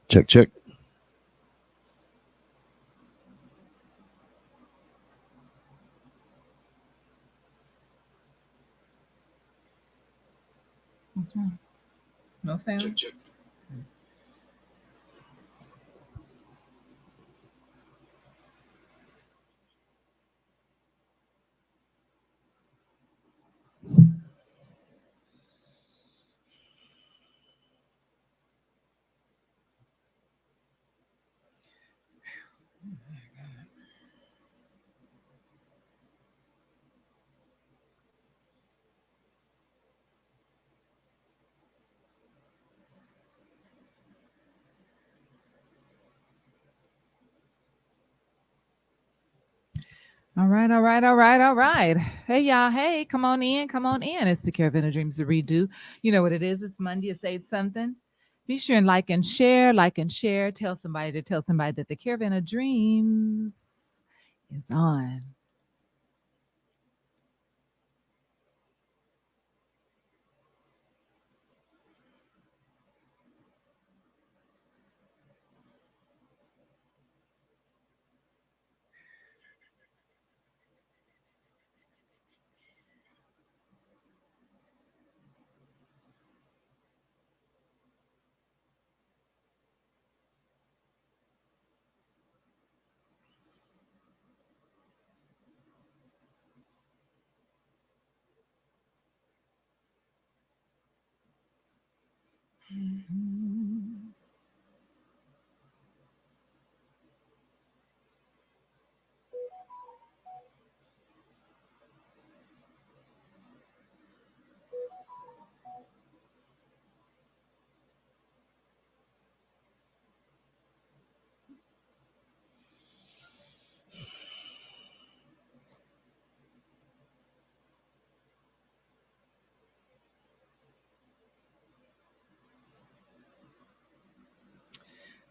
Check, check. What's wrong? No sound? Check, check. All right, all right, all right, all right. Hey, y'all. Hey, come on in. Come on in. It's the Caravan of Dreams to redo. You know what it is. It's Monday. It's 8 something. Be sure and like and share, like and share. Tell somebody to tell somebody that the Caravan of Dreams is on.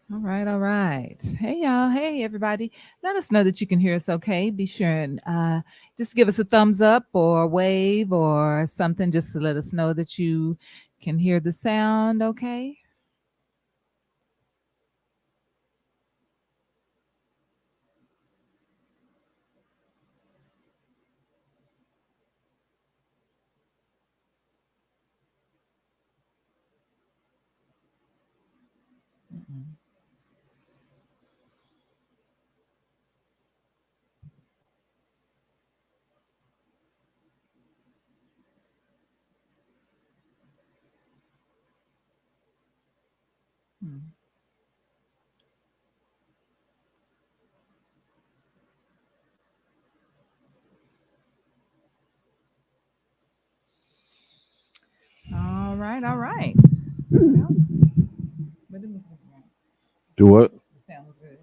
All right, all right. Hey, y'all. Hey, everybody. Let us know that you can hear us okay. Be sure and just give us a thumbs up or a wave or something just to let us know that you can hear the sound okay. Mm-mm. Mm. All right, all right. Well, but it was good. Do what? The sound was good.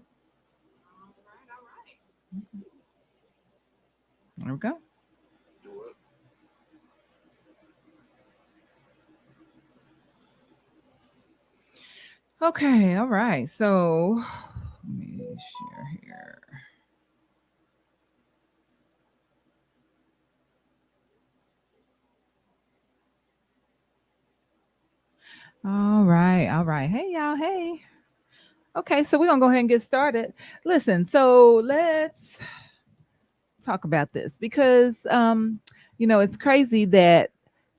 All right, all right. Mhm. There we go. Okay, all right. So let me share here. All right, all right. Hey, y'all. Hey. Okay, so we're gonna go ahead and get started. Listen, so let's talk about this because it's crazy that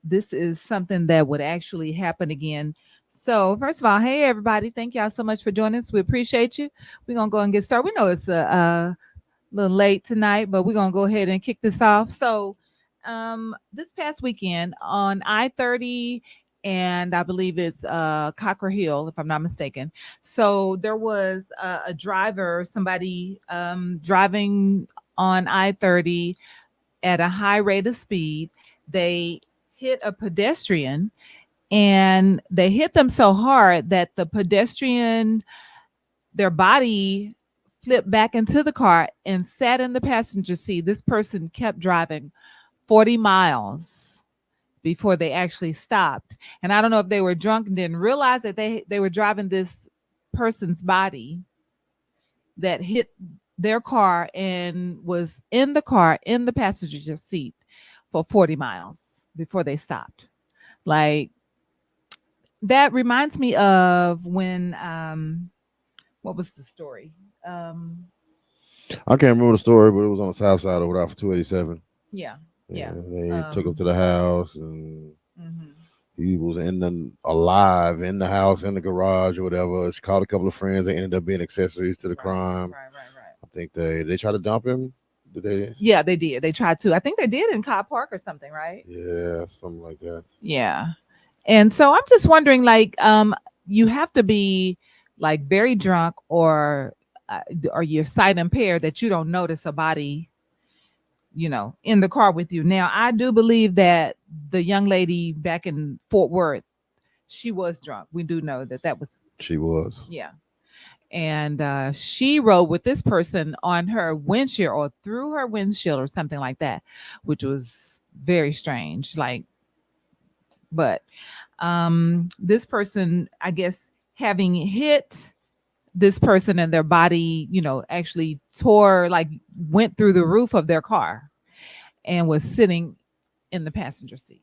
this is something that would actually happen again. So first of all, hey everybody, thank y'all so much for joining us. We appreciate you. We're gonna go and get started. We know it's a little late tonight, but we're gonna go ahead and kick this off. So this past weekend on I-30 and I believe it's Cockrell Hill, if I'm not mistaken. So there was a driver, somebody driving on I-30 at a high rate of speed. They hit a pedestrian and they hit them so hard that the pedestrian, their body flipped back into the car and sat in the passenger seat. This person kept driving 40 miles before they actually stopped. And I don't know if they were drunk and didn't realize that they were driving this person's body that hit their car and was in the car in the passenger seat for 40 miles before they stopped. Like that reminds me of when what was the story? Um, I can't remember the story, but it was on the south side of Route 287. yeah, Yeah, yeah. they took him Um, to the house, and mhm. he was in the alive in the house in the garage or whatever. She called a couple of friends. They ended up being accessories to the Right, crime. right. I think they tried to dump him. Did they? Yeah, they did. They tried to. I think they did in Cobb Park or something, right? Yeah, something like that. Yeah. And so I'm just wondering, like, you have to be like very drunk uh, or you're sight impaired that you don't notice a body, in the car with you. Now, I do believe that the young lady back in Fort Worth, she was drunk. We do know that that was, She was. yeah. And she rode with this person on her windshield or through her windshield or something like that, which was very strange. Like, but this person, I guess, having hit this person and their body, actually tore, like, went through the roof of their car and was sitting in the passenger seat.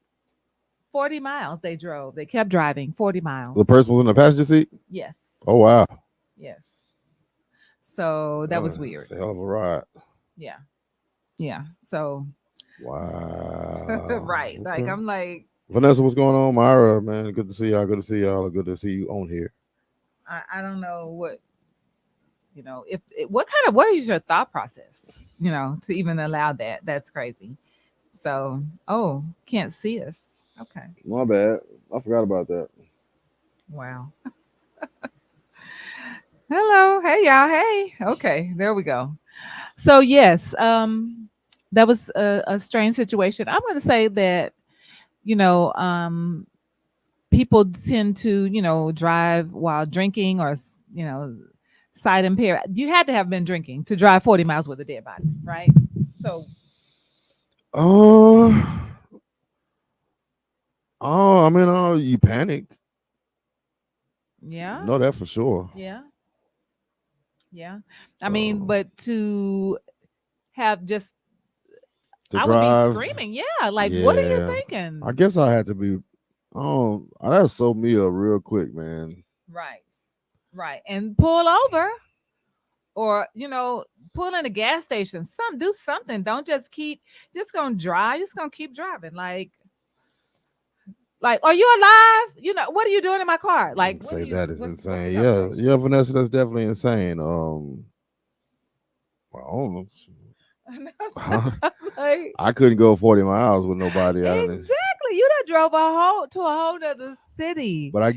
40 miles they drove. They kept driving 40 miles. The person was in the passenger seat. Yes. Oh wow, Yes. So that was it's weird. a hell of a ride. Yeah. Yeah. So, Wow. right. Like, Okay. I'm like, Vanessa, what's going on? Myra, man, good to see y'all. Good to see y'all. Good to see you on here. I don't know what, if what is your thought process, to even allow that? That's crazy. So, oh, can't see us. Okay. My bad. I forgot about that. Wow. Hello. Hey, y'all. Hey. Okay. There we go. So, yes, that was a strange situation. I'm going to say that, you know, um, people tend to, drive while drinking or, sight impaired. You had to have been drinking to drive 40 miles with a dead body, right? So, Oh, I mean, you panicked. yeah, Know that for sure. yeah, yeah. I mean, Uh, but to have just, to I would be drive, screaming, yeah, like, what are you yeah. I thinking? guess I had to be. Oh, that sold me up real quick, man. Right, right. And pull over or, pull in a gas station, do something. Don't just keep, just gonna drive, just gonna keep driving. Like, are you alive? What are you doing in my car? Like, what are Say you, that is what's insane. up, Yeah, bro? yeah, Vanessa, that's definitely insane. Well, I don't know. And I'm like, I couldn't go 40 miles with nobody out of this. exactly. You done drove to a whole nother city. But I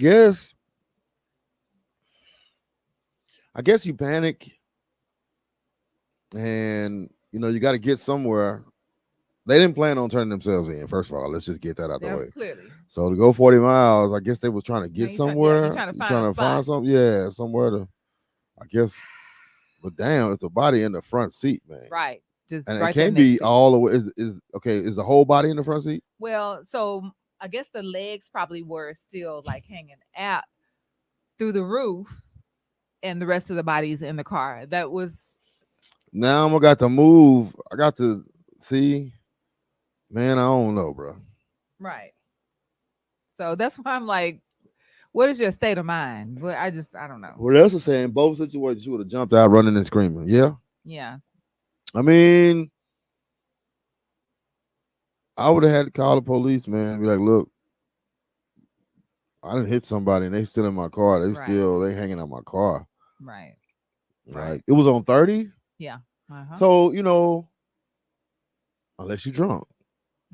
guess you panic, and you got to get somewhere. They didn't plan on turning themselves in. First of all, let's just get that out the Yeah, way. clearly. So to go 40 miles, I guess they was trying to Now get you're somewhere. trying to You find a trying to spot. find something? Yeah, somewhere to. I guess, but damn, it's a body in the front seat, man, Right. Just and it right there can't next be to you. all the way. Is okay? Is the whole body in the front seat? Well, so I guess the legs probably were still like hanging out through the roof and the rest of the body's in the car. That was Now I got to move. I got to see, man. I don't know, bro. right. So that's why I'm like, what is your state of mind? But I don't know. What else is saying? Both situations, you would have jumped out running and screaming. Yeah, Yeah. I mean, I would have had to call the police, man. Be like, look, I didn't hit somebody and they still in my car. Right. They hanging out my car. Right. Right. Like it was on 30. Yeah. Uh-huh. So, unless you drunk.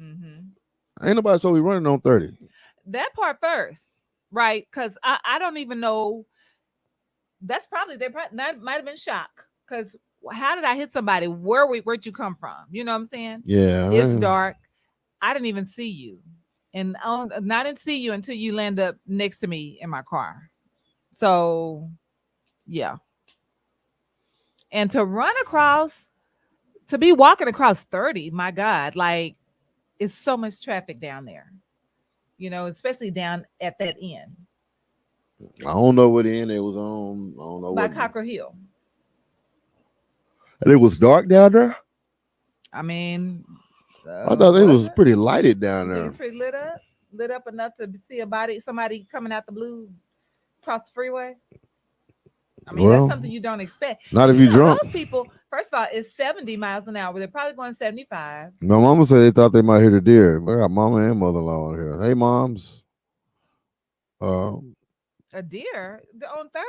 Mm-hmm. Ain't nobody supposed to be running on 30. That part first, right? Because I don't even know. That's probably that might have been shock. Because how did I hit somebody? Where'd you come from? You know what I'm saying? Yeah, It's man. dark. I didn't even see you, and I didn't see you until you land up next to me in my car. So yeah, and to run across, to be walking across 30, my God, like it's so much traffic down there. Especially down at that end I don't know what end it was on. I don't know by what. Cocker Hill. And it was dark down there. I mean, I thought it was was it? pretty lighted down You think there. it's pretty lit up? lit up enough to see a body, somebody coming out the blue across the freeway? I mean, that's Well, something you don't expect. not And if you you know, drunk. those people, first of all, it's 70 miles an hour. They're probably going 75. My mama said they thought they might hit a deer. I got mama and mother-in-law on here. Hey, moms. Uh, A deer on 30?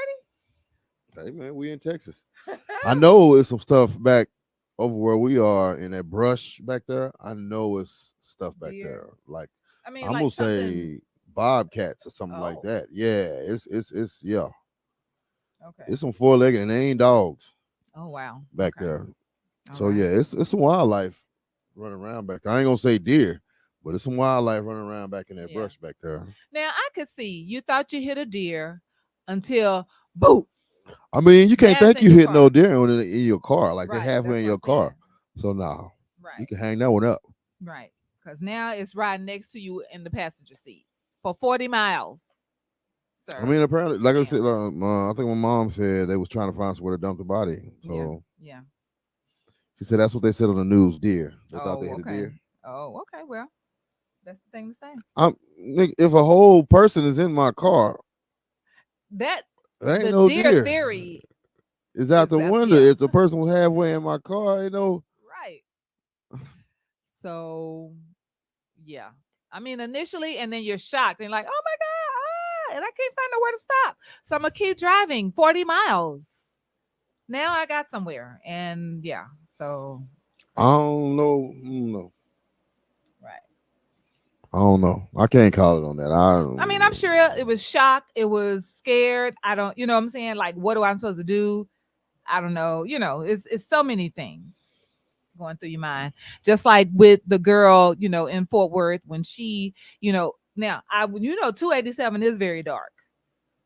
hey man, we in Texas. I know it's some stuff back over where we are in that brush back there. I know it's stuff back Deer. there. Like I mean, I'm like gonna something. say bobcats or something like Oh, that. Yeah, it's yeah. okay. It's some four-legged and they ain't dogs Oh, wow. back Okay. there. All So right. yeah, it's some wildlife running around back there. I ain't gonna say deer, but it's some wildlife running around back in that Yeah. brush back there. Now, I could see you thought you hit a deer until, boo, I mean, you can't now it's think in you your hit no car. deer in your car. Like they Right. halfway That's in what your I'm car. saying. So nah, you Right. can hang that one up. Right. Because now it's riding next to you in the passenger seat for 40 miles, I sir. mean, apparently, like I said, Ma'am. I think my mom said they was trying to find somewhere to dump the body. Yeah. So Yeah. she said that's what they said on the news. Deer. They thought they Oh, hit a okay. deer. Oh, okay. Well, that's the thing to say. If a whole person is in my car, That there ain't the no deer deer. theory It's out is the that, window. yeah. If the person was halfway in my car, ain't no. Right. So, yeah. I mean, initially, and then you're shocked and like, oh my God, and I can't find nowhere to stop. So I'm gonna keep driving 40 miles. Now I got somewhere. And yeah, so it's I crazy. don't know. I don't know. Right. I don't know. I can't call it on that. I mean, I'm sure it was shocked. It was scared. I don't, you know what I'm saying? Like, what am I supposed to do? I don't know. You know, it's so many things going through your mind. Just like with the girl, in Fort Worth when she, now I, 287 is very dark.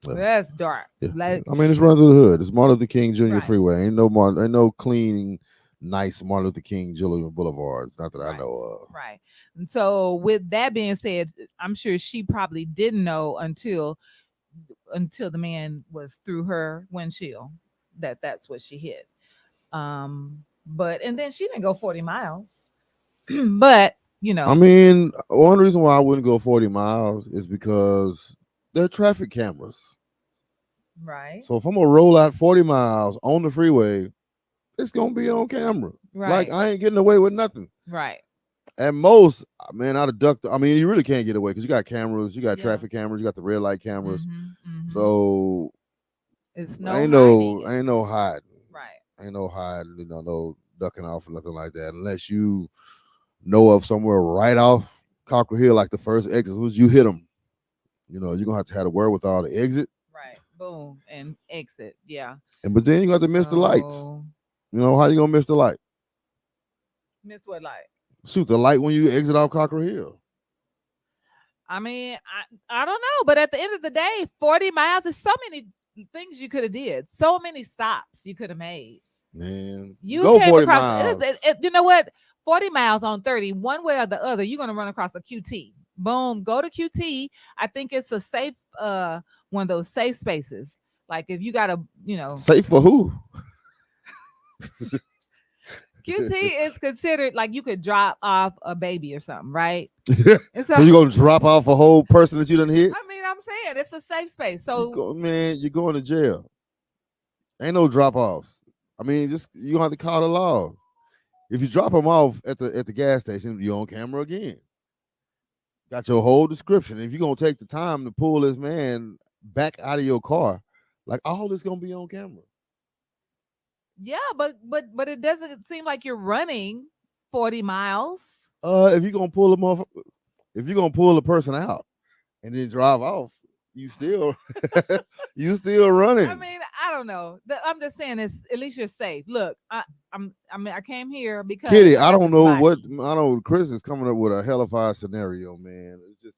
Yeah. That's dark. Yeah. Like, I mean, it's run through the hood. It's Martin Luther King Jr. right, Freeway. Ain't no clean, nice Martin Luther King Jr. Boulevards. Not that I right, know of. right. And so with that being said, I'm sure she probably didn't know until the man was through her windshield that that's what she hit. But and then she didn't go 40 miles. But I mean, one reason why I wouldn't go 40 miles is because there are traffic cameras. right, So if I'm gonna roll out 40 miles on the freeway, it's gonna be on camera. Like right, I ain't getting away with nothing. right. At most, man, I'd deduct. I mean, you really can't get away because you got cameras, you got Yeah. traffic cameras, you got the red light cameras. Mm-hmm. Mm-hmm. So It's no hiding it. ain't no hiding, Right. ain't no hiding. No ducking off or nothing like that. Unless you know of somewhere right off Cockrell Hill, like the first exit, as soon as you hit them, you're gonna have the wherewithal to exit. Right. Boom. And exit. Yeah. And but then you got to miss the lights. So How you gonna miss the light? miss what light? Shoot the light when you exit off Cockrell Hill. I mean, I don't know, but at the end of the day, 40 miles is so many things you could have did. So many stops you could have made. Man, You go came 40 across miles. you know what? 40 miles on 30, one way or the other, you're gonna run across a QT. Boom, go to QT. I think it's a safe one of those safe spaces. Like if you gotta, Safe for who? QT is considered like you could drop off a baby or something, right? And so So you're gonna drop off a whole person that you done hit? I mean, I'm saying it's a safe space. So Man, you're going to jail. Ain't no drop offs. I mean, just you gonna have to call the law. If you drop them off at the gas station, you're on camera again. Got your whole description. If you're gonna take the time to pull this man back out of your car, like all this gonna be on camera. yeah, but it doesn't seem like you're running 40 miles. If you're gonna pull them off, if you're gonna pull the person out and then drive off, you still you still I running. mean, I don't know. I'm just saying it's at least you're safe. Look, I mean I came here because Kitty, I I got don't this know what body. I know. Chris is coming up with a hellified scenario, man. It's just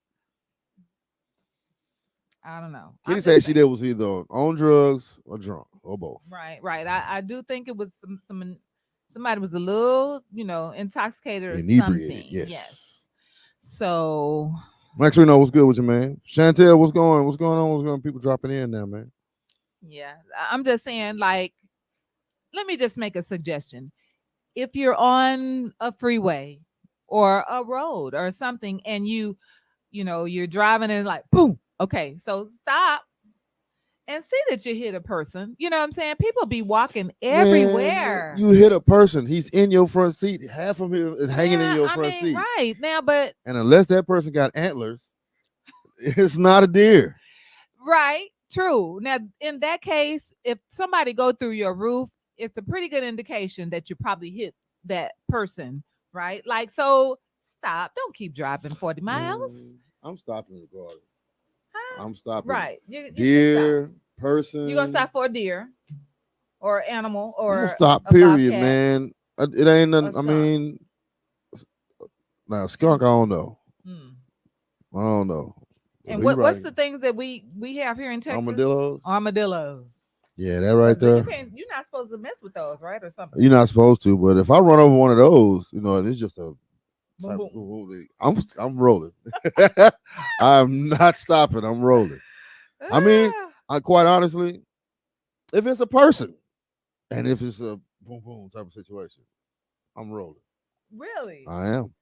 I don't know. Kitty I'm just said she saying. did was either on drugs or drunk or both. Right, right. I do think it was somebody was a little, intoxicated or Inebriated, something. yes. Yes. So Max Reno, what's good with you, man? Chantel, what's going? What's going on? What's going on? People dropping in now, man. yeah, I'm just saying, like, let me just make a suggestion. If you're on a freeway or a road or something and you you're driving and like boom. Okay, so stop and see that you hit a person. You know what I'm saying? People be walking Man, everywhere. you hit a person. He's in your front seat. Half of him is hanging in Yeah, your I front mean, seat. right now, but And unless that person got antlers, it's not a deer. right, true. Now, in that case, if somebody go through your roof, it's a pretty good indication that you probably hit that person, right? Like, so stop. Don't keep driving 40 miles. Man, I'm stopping regardless. Huh? I'm stopping. Right. You should stop. Deer, You're gonna person. stop for a deer or animal I'm gonna or stop. a Period, bobcat man. It ain't. or Nothing, I skunk. mean, now skunk. I don't know. Hmm. I don't know. And He what's right. the things that we have here in Texas? Armadillos. Armadillos. Yeah, that right You there. can't. You're not supposed to mess with those, right, or something. You're not supposed to, but if I run over one of those, and it's just a Boom type boom. I'm rolling. I'm not stopping. I'm rolling. I mean, Ah, I quite honestly, if it's a person and if it's a boom boom type of situation, I'm rolling. really? I am.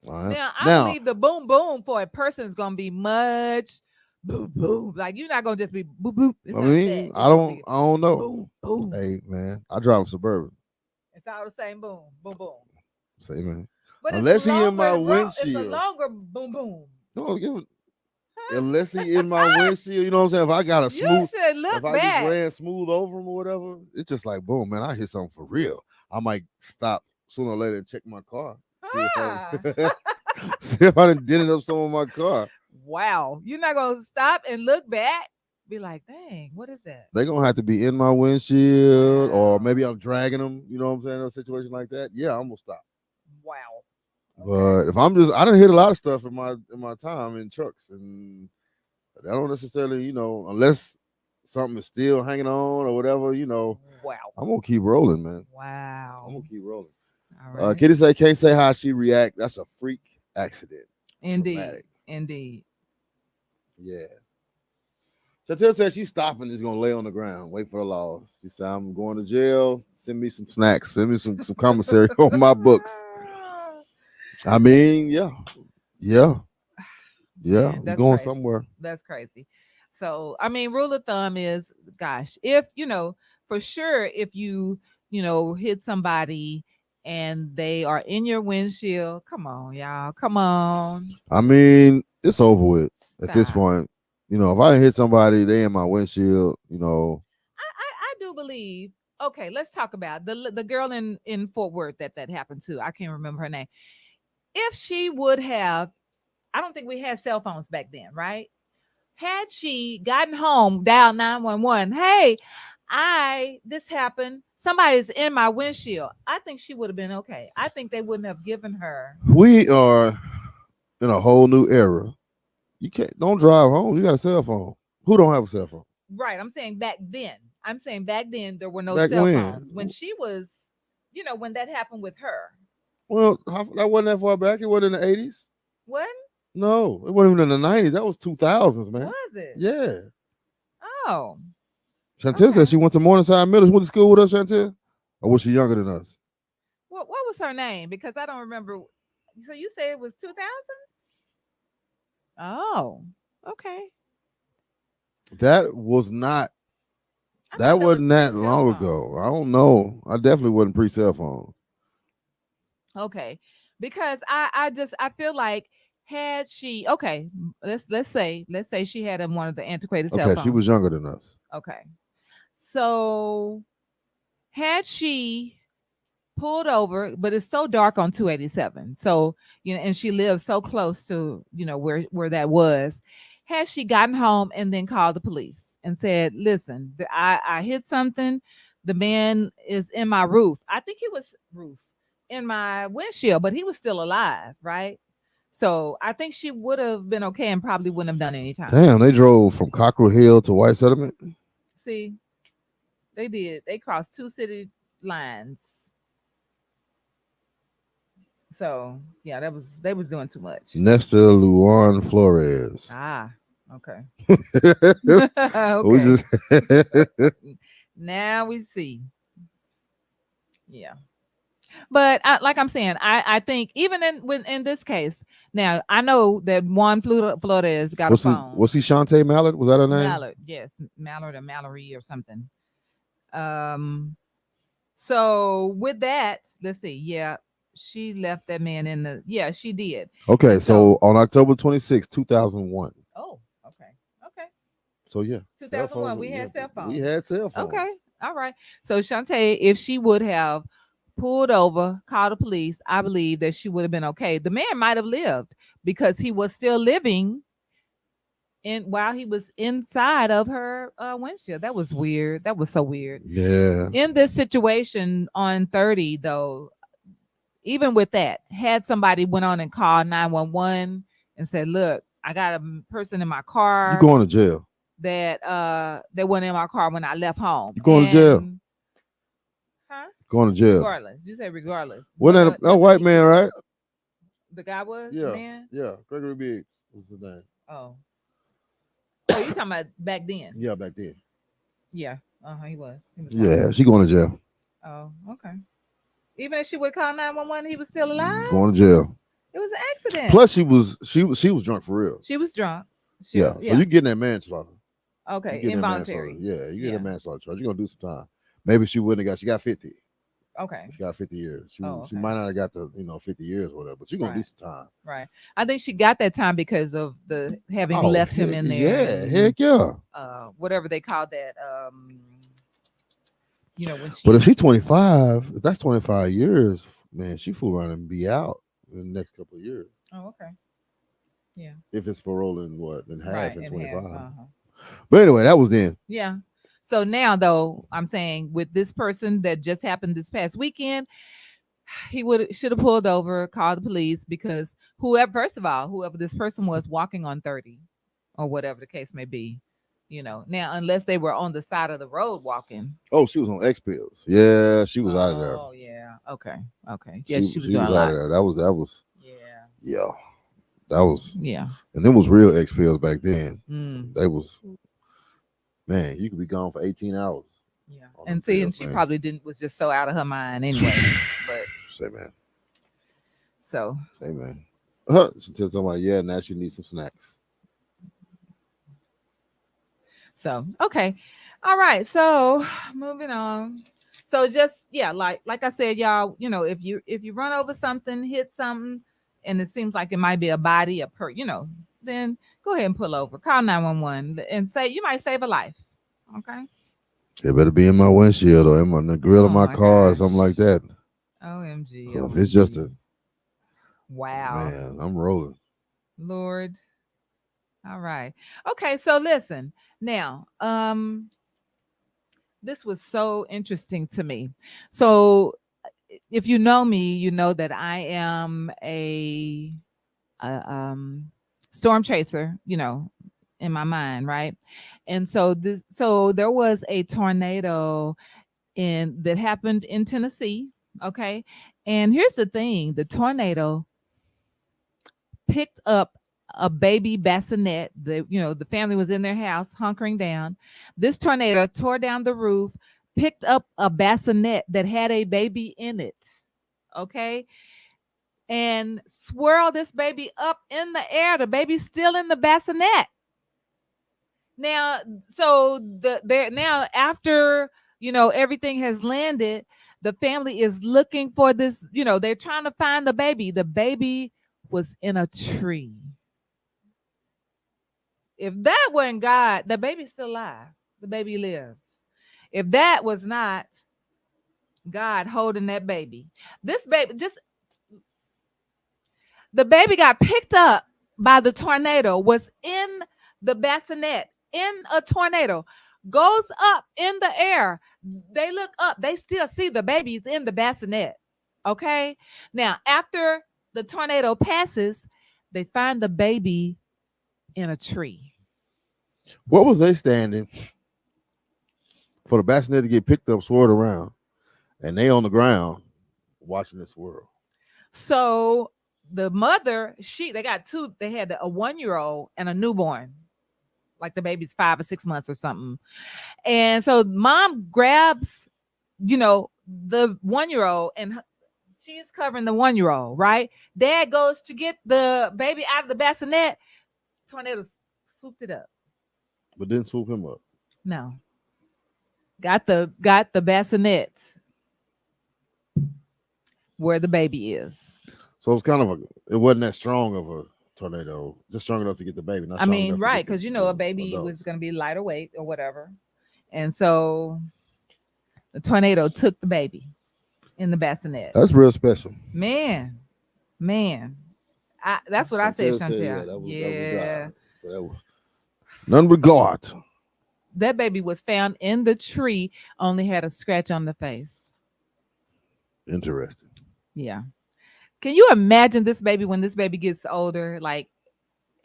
I am. Now I Now, believe the boom boom for a person is gonna be much boom boom. Like you're not gonna just be boom boom. It's I not that. mean, It's gonna be I don't know. boom boom. Hey man, I drive a suburban. It's all the same boom boom boom. Say man, But it's a unless he in my longer it's a windshield, longer boom boom. no, unless he in my windshield, you know what I'm saying? If I got a You smooth, should look if I just back. ran smooth over him or whatever, it's just like boom, man. I hit something for real. I might stop sooner or later and check my car, see if I Ah. see if I done did it up some of my car. Wow. You're not gonna stop and look back. Be like, dang, what is that? They gonna have to be in my windshield, or Wow. maybe I'm dragging them. You know what I'm saying? In a situation like that, yeah, I'm gonna stop. Wow. Okay. But if I'm just, I done hit a lot of stuff in my time in trucks, and I don't necessarily, unless something is still hanging on or whatever, Wow. I'm gonna keep rolling, man. I'm Wow. gonna keep rolling. All right. Kitty say can't say how she react. That's a freak accident. Indeed. Traumatic. Indeed. Yeah. Chantel said she's stopping. Is gonna lay on the ground, wait for the laws. She said I'm going to jail. Send me some snacks. Send me some commissary on my books. I mean, yeah, yeah, yeah. Man, We that's going crazy. somewhere. That's crazy. So, I mean, rule of thumb is, gosh, if for sure, if hit somebody and they are in your windshield, come on, y'all, come on, I mean, it's over with at this stop. point. If I hit somebody, they in my windshield. I do believe. Okay, let's talk about the girl in Fort Worth that happened to. I can't remember her name. If she would have, I don't think we had cell phones back then, right? Had she gotten home, dialed 911, hey, this happened. Somebody's in my windshield. I think she would have been okay. I think they wouldn't have given her. We are in a whole new era. You can't don't drive home. You got a cell phone. Who don't have a cell phone? Right. I'm saying back then. I'm saying back then there were no Back cell when? phones. When she was, when that happened with her. Well, that wasn't that far back. It wasn't in the 80s. When No, it wasn't even in the 90s. That was 2000s, man. was it? Yeah. Oh, Chantel said okay. she went to Morningside Middle. She went to school with us, Chantel? Or was she younger than us? What was her name? Because I don't remember. So you say it was 2000s? Oh, okay. That was not, I thought that that was wasn't pre that cell long phone. ago. I don't know. I definitely wasn't pre cell phone. Okay. Because I feel like had she okay, let's say she had one of the antiquated cell Okay, she was phones. younger than us. Okay. So had she pulled over, but it's so dark on 287. So, and she lives so close to, where that was. Had she gotten home and then called the police and said, listen, I hit something. The man is in my roof. I think he was roof in my windshield, but he was still alive, right? So I think she would have been okay and probably wouldn't have done any time. Damn, they drove from Cockrell Hill to White Settlement. See, they did. They crossed two city lines. So yeah, they was doing too much. Next to Luan Flores. Ah, okay. We Okay. just Now we see. Yeah. But like I'm saying, I think even in this case, now I know that Juan Flores got a phone. Was he Shantae Mallard? Was that her name? Mallard, yes, Mallard or Mallory or something. Um, so with that, let's see. Yeah, she left that man in the. Yeah, she did. Okay, And so so, on October 26, 2001. oh, okay, okay. So yeah, cell 2001, phones. we Yeah, had cell we phones. had cell phones. Okay, all right. So Shantae, if she would have pulled over, called the police, I believe that she would have been okay. The man might have lived because he was still living in while he was inside of her windshield. That was weird. That was so weird. Yeah. In this situation on 30, though, even with that, had somebody went on and called 911 and said, "Look, I got a person in my You car going to jail. that went in my car when I left home." You going to jail. And huh? Going to jail. Regardless, you say regardless. Wasn't that a white man, right? The guy was the Yeah. man. Yeah. Gregory Biggs was his name. Oh, oh, you talking about back then? Yeah, back then. Yeah. He was. He was white. Yeah, she going to jail. Oh, okay. Even if she would call 911, he was still alive. Going to jail. It was an accident. Plus, she was drunk for real. She was drunk. Yeah. So you getting that manslaughter. Okay, You getting that involuntary. manslaughter. Yeah, you get Yeah. that manslaughter charge. You're gonna do some time. Maybe she wouldn't have got. She got 50. Okay. She got 50 years. She Oh, she okay. might not have got the 50 years or whatever, but you're gonna do Right. some time. Right. I think she got that time because of the having Oh, left him in there. yeah, and, heck yeah. Whatever they call that. When she. But if she's 25, if that's 25 years, man, she fool around and be out in the next couple of years. Oh, okay. Yeah. If it's paroling what in half Right. in And 25. half. But anyway, that was then. Yeah. So now, though, I'm saying with this person that just happened this past weekend, he should have pulled over, called the police because first of all, whoever this person was walking on 30 or whatever the case may be, now unless they were on the side of the road walking. Oh, she was on X pills. Yeah, she was out of there. Oh yeah. Okay. Okay. Yeah, she was she doing was a lot. out of there. That was Yeah. yeah. That was Yeah. and them was real X pills back then. Mm. They was man, you could be gone for 18 hours. Yeah. on And them see, pills, and she man. probably was just so out of her mind anyway. But Say man. so Say man. She tells somebody, yeah, now she needs some snacks. okay. All right. So moving on. So just like I said, y'all, if you run over something, hit something, and it seems like it might be a body, then go ahead and pull over. Call 911 and say you might save a life. Okay. It better be in my windshield or in the grill of Oh my my car or gosh. something like that. OMG. 'Cause if it's just a wow. man, I'm rolling. Lord. All right. Okay, so listen. Now, this was so interesting to me. So if you know me, you know that I am a storm chaser, in my mind, right? And so there was a tornado that happened in Tennessee, okay? And here's the thing, the tornado picked up a baby bassinet. The family was in their house hunkering down. This tornado tore down the roof, picked up a bassinet that had a baby in it. Okay. And swirled this baby up in the air. The baby's still in the bassinet. Now, so now after everything has landed, the family is looking for this. They're trying to find the baby. The baby was in a tree. If that wasn't God, the baby's still alive. The baby lives. If that was not God holding that baby, this baby the baby got picked up by the tornado, was in the bassinet, in a tornado, goes up in the air. They look up, they still see the baby's in the bassinet. Okay. Now, after the tornado passes, they find the baby in a tree. What was they standing for the bassinet to get picked up, swirled around, and they on the ground watching this swirl? So the mother, they got two, they had a 1-year-old and a newborn, like the baby's 5 or 6 months or something. And so mom grabs, the 1-year-old and she's covering the 1-year-old, right? Dad goes to get the baby out of the bassinet. Tornado swooped it up. But didn't swoop him up. No, got the bassinet where the baby is. So it's kind of it wasn't that strong of a tornado, just strong enough to get the baby, not I strong mean, enough to right, get because a the baby was adults. going to be lighter weight or whatever, and so the tornado took the baby in the bassinet. That's real special. Man, man, that's what I said, Chantel said, Chantel. yeah, that was a Yeah, drive. So that was none regard. that baby was found in the tree, only had a scratch on the face. Interesting. Yeah. Can you imagine this baby when this baby gets older, like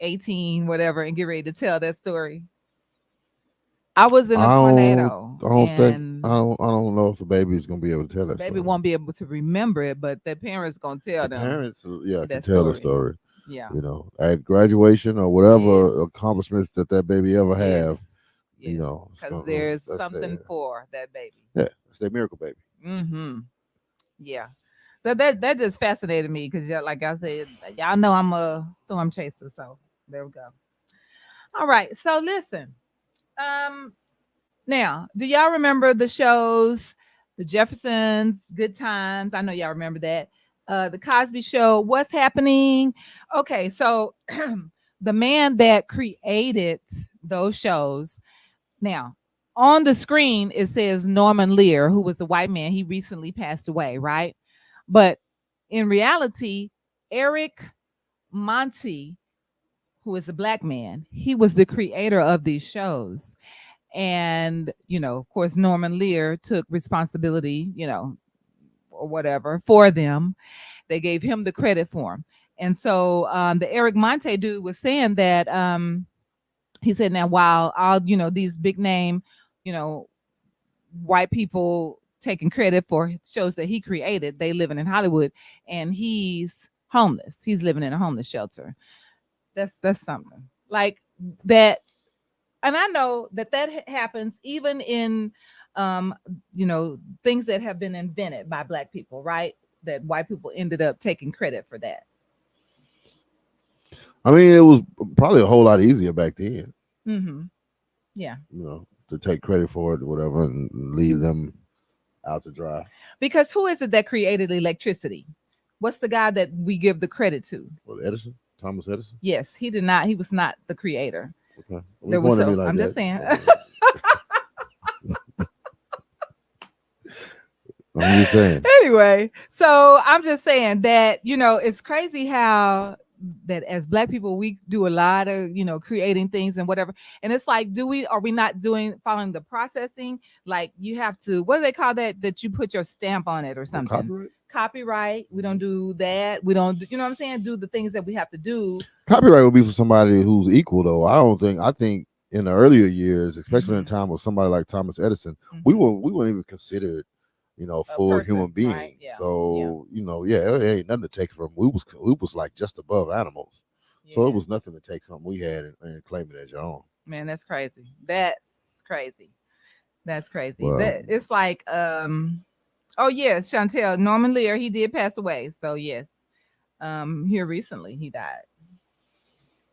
18, whatever, and get ready to tell that story? I was in a tornado I don't think and I don't know if the baby is gonna be able to tell the that baby story. won't be able to remember it, but the parents gonna tell The them parents, yeah, can that tell the story. story. Yeah. At graduation or Yes. whatever accomplishments that baby ever Yes. have, Yes. it's Because gonna there's that's something their for that baby. yeah, that's their miracle baby. Mm-hmm. Yeah. So that just fascinated me because like I said, y'all know I'm a storm chaser. So there we go. All right. So listen. Um Now, do y'all remember the shows, The Jeffersons, Good Times? I know y'all remember that. The Cosby Show, What's Happening? Okay, so the man that created those shows, now on the screen it says Norman Lear, who was a white man. He recently passed away, right? But in reality, Eric Monty, who is a black man, he was the creator of these shows. And of course, Norman Lear took responsibility, or whatever, for them. They gave him the credit for them. And so the Eric Monte dude was saying that he said, now while all these big name you know white people taking credit for shows that he created, they living in Hollywood, and he's homeless, he's living in a homeless shelter. That's something like that. And I know that happens even in um things that have been invented by black people, right? That white people ended up taking credit for that. I mean, it was probably a whole lot easier back then, Mm-hmm. Yeah. to take credit for it or whatever and leave them out to dry. Because who is it that created electricity? What's the guy that we give the credit to? Well, Edison, Thomas Edison. Yes, he did not. He was not the creator. Okay, we There was pointed at me so like I'm just that. saying. I'm just saying. Anyway, so I'm just saying that it's crazy how that as black people we do a lot of creating things and whatever, and it's like, are we not doing following the processing? Like, you have to, what do they call that you put your stamp on it or something? Copyright. We don't do that. We don't what I'm saying, do the things that we have to do. Copyright would be for somebody who's equal, though. I think in the earlier years, especially in the time with somebody like Thomas Edison, we weren't even considered full human being. Right? Yeah. So it ain't nothing to take from. We was like just above animals. Yeah. So it was nothing to take something we had and claim it as your own. Man, that's crazy. That's crazy. That's crazy. Well, it's like oh yes, Chantel, Norman Lear, he did pass away. So yes. Here recently he died.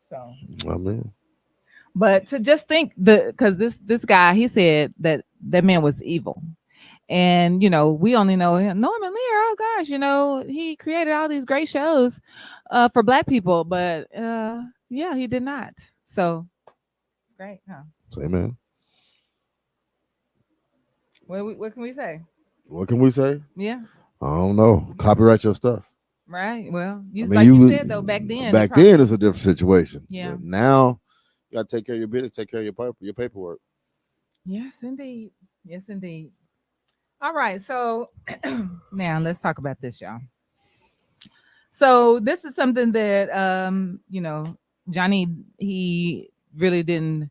So I mean, but to just think, because this guy, he said that man was evil. And we only know him, Norman Lear. Oh gosh, he created all these great shows for black people, but yeah, he did not. So great, huh? Say, man. What can we say? What can we say? Yeah, I don't know. Copyright your stuff. Right. Well, you said though, back then. Back then, it's a different situation. Yeah. But now, you got to take care of your business, take care of your paperwork. Yes, indeed. Yes, indeed. All right. So now let's talk about this, y'all. So this is something that Johnny, he really didn't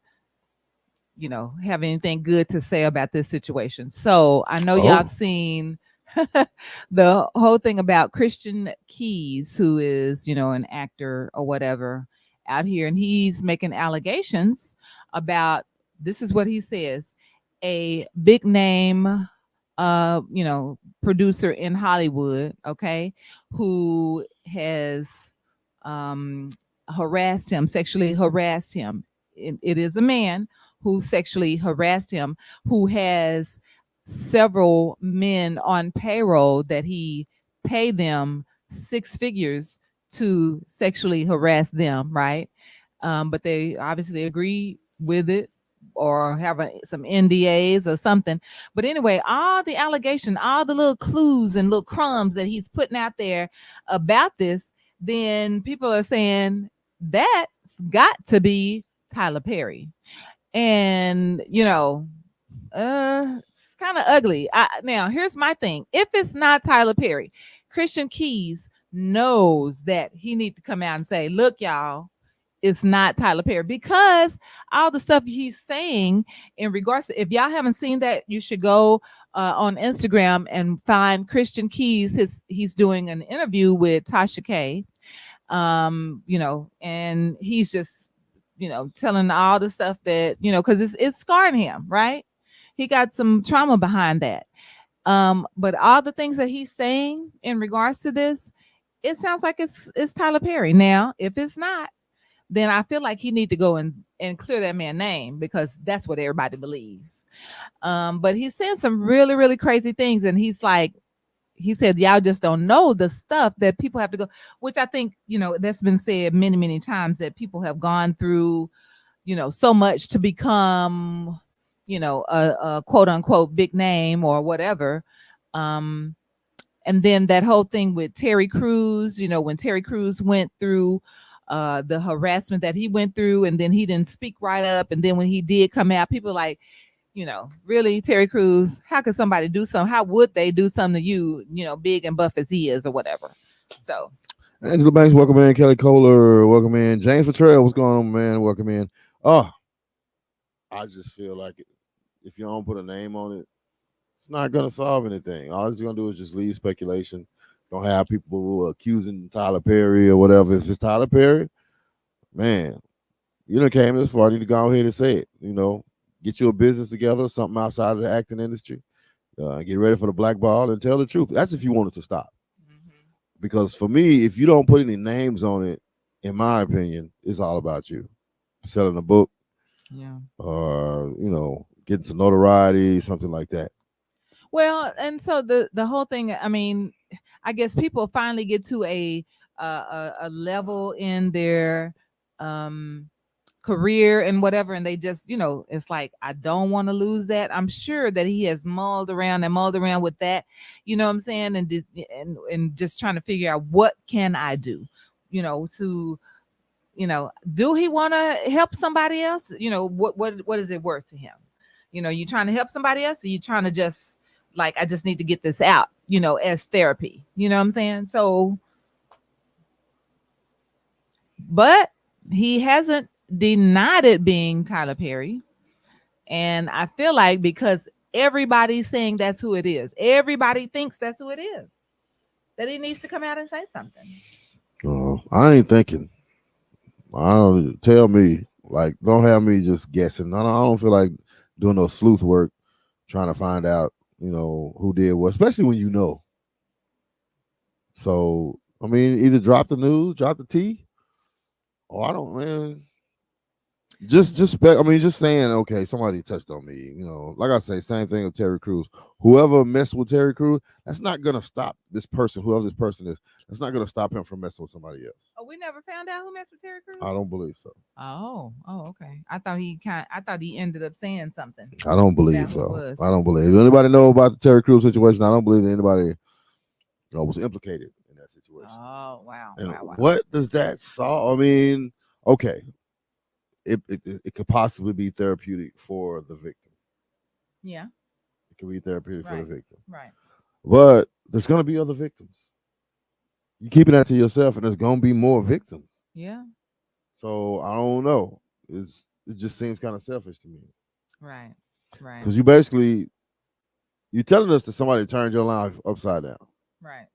have anything good to say about this situation. So I know y'all have seen the whole thing about Christian Keys, who is an actor or whatever out here, and he's making allegations about, this is what he says, a big name producer in Hollywood, okay, who has um, harassed him, sexually harassed him. It is a man who sexually harassed him, who has several men on payroll that he paid them six figures to sexually harass them, right? But they obviously agree with it or have some NDAs or something. But anyway, all the allegation, all the little clues and little crumbs that he's putting out there about this, then people are saying that's got to be Tyler Perry. And, it's kind of ugly. Now, here's my thing. If it's not Tyler Perry, Christian Keys knows that he needs to come out and say, look, y'all, it's not Tyler Perry, because all the stuff he's saying in regards to, if y'all haven't seen that, you should go on Instagram and find Christian Keys. He's doing an interview with Tasha K. And he's just, telling all the stuff that, because it's scarring him, right? He got some trauma behind that. But all the things that he's saying in regards to this, it sounds like it's Tyler Perry. Now, if it's not, then I feel like he need to go and clear that man's name, because that's what everybody believes. But he's saying some really, really crazy things. And he's like, he said, y'all just don't know the stuff that people have to go, which I think, that's been said many, many times, that people have gone through, so much to become, a quote unquote big name or whatever. Um, and then that whole thing with Terry Crews, when Terry Crews went through the harassment that he went through, and then he didn't speak right up, and then when he did come out, people like, really, Terry Crews, how could somebody do something? How would they do something to you, big and buff as he is or whatever? So Angela Banks, welcome in. Kelly Kohler, welcome in. James Petrell, what's going on, man? Welcome in. Oh, I just feel like if you don't put a name on it, it's not gonna solve anything. All it's gonna do is just leave speculation. Gonna have people accusing Tyler Perry or whatever. If it's Tyler Perry, man, you done came this far. You need to go ahead and say it. Get you a business together, something outside of the acting industry. Get ready for the black ball and tell the truth. That's if you want it to stop. mm-hmm. Because for me, if you don't put any names on it, in my opinion, it's all about you. Selling a book, Yeah. or getting some notoriety, something like that. Well, and so the whole thing, I mean, I guess people finally get to a level in their um career and whatever, and they just, it's like, I don't want to lose that. I'm sure that he has mulled around with that, what I'm saying, and just trying to figure out, what can I do, to, do he want to help somebody else? What is it worth to him? You trying to help somebody else, or you trying to just, like, I just need to get this out, as therapy, what I'm saying? So, but he hasn't denied it being Tyler Perry. And I feel like, because everybody's saying that's who it is, everybody thinks that's who it is, that he needs to come out and say something. I ain't thinking. I don't tell me, like, don't have me just guessing. I don't feel like doing no sleuth work trying to find out, who did what, especially when you know. So I mean, either drop the news, drop the tea, or I don't, man. I mean, just saying, okay, somebody touched on me. Like I say, same thing with Terry Crews. Whoever messed with Terry Crews, that's not gonna stop this person, whoever this person is. That's not gonna stop him from messing with somebody else. Oh, we never found out who messed with Terry Crews. I don't believe so. Okay. I thought he ended up saying something I don't about believe who it so. was. I don't believe. If anybody know about the Terry Crews situation, I don't believe that anybody was implicated in that situation. Oh, wow, And wow, wow. what does that solve? I mean, okay, it could possibly be therapeutic for the victim. Yeah, It could be therapeutic for the right, victim. right. But there's gonna be other victims. You keeping that to yourself, and there's gonna be more victims. Yeah, So I don't know. It just seems kind of selfish to me right, right, because you're telling us that somebody turned your life upside down, right.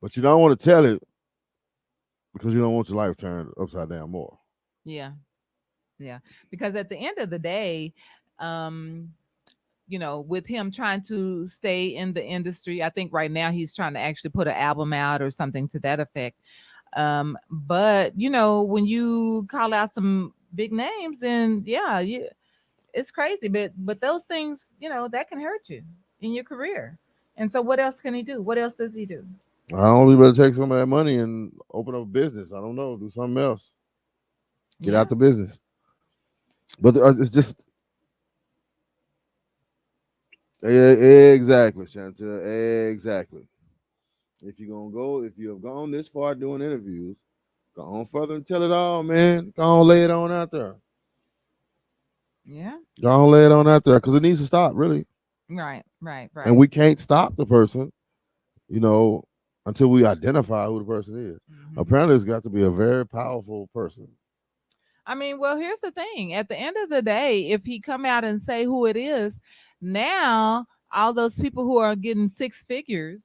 but you don't want to tell it because you don't want your life turned upside down more. Yeah, yeah. Because at the end of the day, um, with him trying to stay in the industry. I think right now he's trying to actually put an album out or something to that effect. But when you call out some big names, and yeah, it's crazy. But those things, that can hurt you in your career. And so, what else can he do? What else does he do? I only better take some of that money and open up a business. I don't know, do something else. Get Yeah, out the business. But it's just exactly, Chantel. Exactly. If you're gonna go, if you have gone this far doing interviews, go on further and tell it all, man. Go on, lay it on out there. yeah, Go on, lay it on out there because it needs to stop, really. right, right, And right. we can't stop the person, you know, until we identify who the person is. Hmm. Apparently, it's got to be a very powerful person. I mean, well, here's the thing. At the end of the day, if he come out and say who it is, now all those people who are getting six figures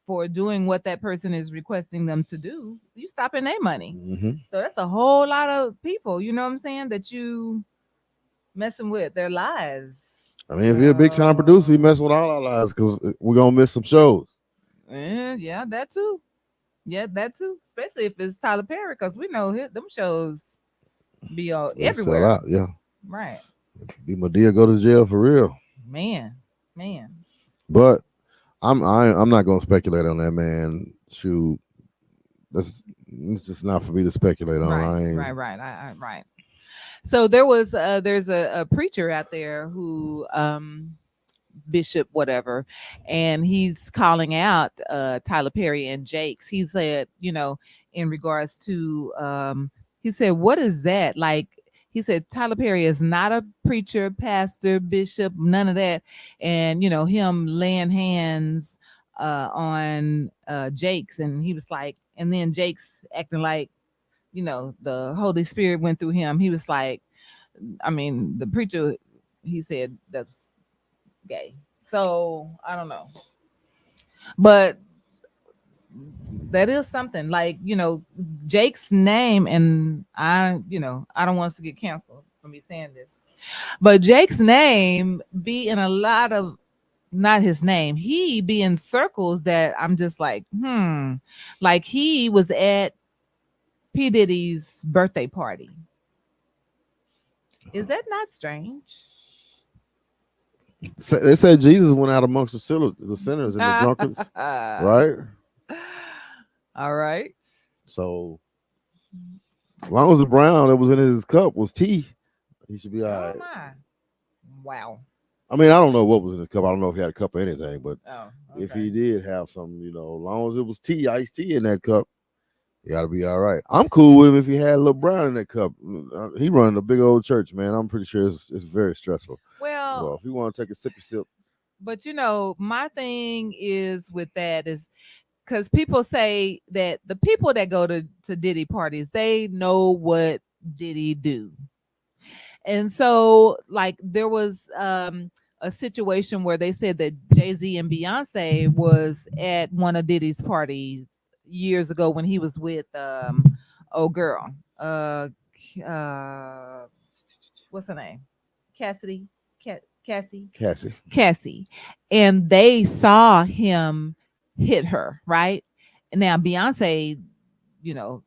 for doing what that person is requesting them to do, you stopping their money. Hmm. So that's a whole lot of people, you know what I'm saying, that you messing with their lives. I mean, if you're a big time producer, you So, mess with all our lives because we're gonna miss some shows. yeah, that too. Yeah, that too. Especially if it's Tyler Perry, because we know them shows be They sell everywhere. out, yeah. Right. Be Medea go to jail for real. Man, man. But I'm not gonna speculate on that, man. Shoot, that's it's just not for me to speculate on. Right, I right, ain't. right, right. So there's a preacher out there who bishop whatever, and he's calling out Tyler Perry and Jakes. He said, in regards to he said, what is that like? He said Tyler Perry is not a preacher, pastor, bishop, none of that. And him laying hands on Jakes, and he was like, and then Jakes acting like the Holy Spirit went through him. He was like, I mean, the preacher, he said that's gay. So I don't know, but that is something like Jake's name, and I don't want us to get canceled for me saying this, but Jake's name be in a lot of, not his name, he be in circles that I'm just like, like he was at P Diddy's birthday party. Is that not strange? They said Jesus went out amongst the sinners and the drunkards, right? All right. So as long as the brown that was in his cup was tea, he should be all Oh right. my. Wow. I mean, I don't know what was in his cup. I don't know if he had a cup or anything, but Oh, if okay. he did have some, as long as it was tea, iced tea in that cup, he got to be all right. I'm cool with him if he had a little brown in that cup. He running a big old church, man. I'm pretty sure it's very stressful. So Well, if he want to take a sippy sip, but my thing is with that is because people say that the people that go to Diddy parties, they know what Diddy do. And so, like, there was a situation where they said that Jay-Z and Beyonce was at one of Diddy's parties years ago when he was with oh girl, uh what's her name? Cassidy, Cassie, Cassie. Cassie, and they saw him hit her, right? Now Beyonce, you know,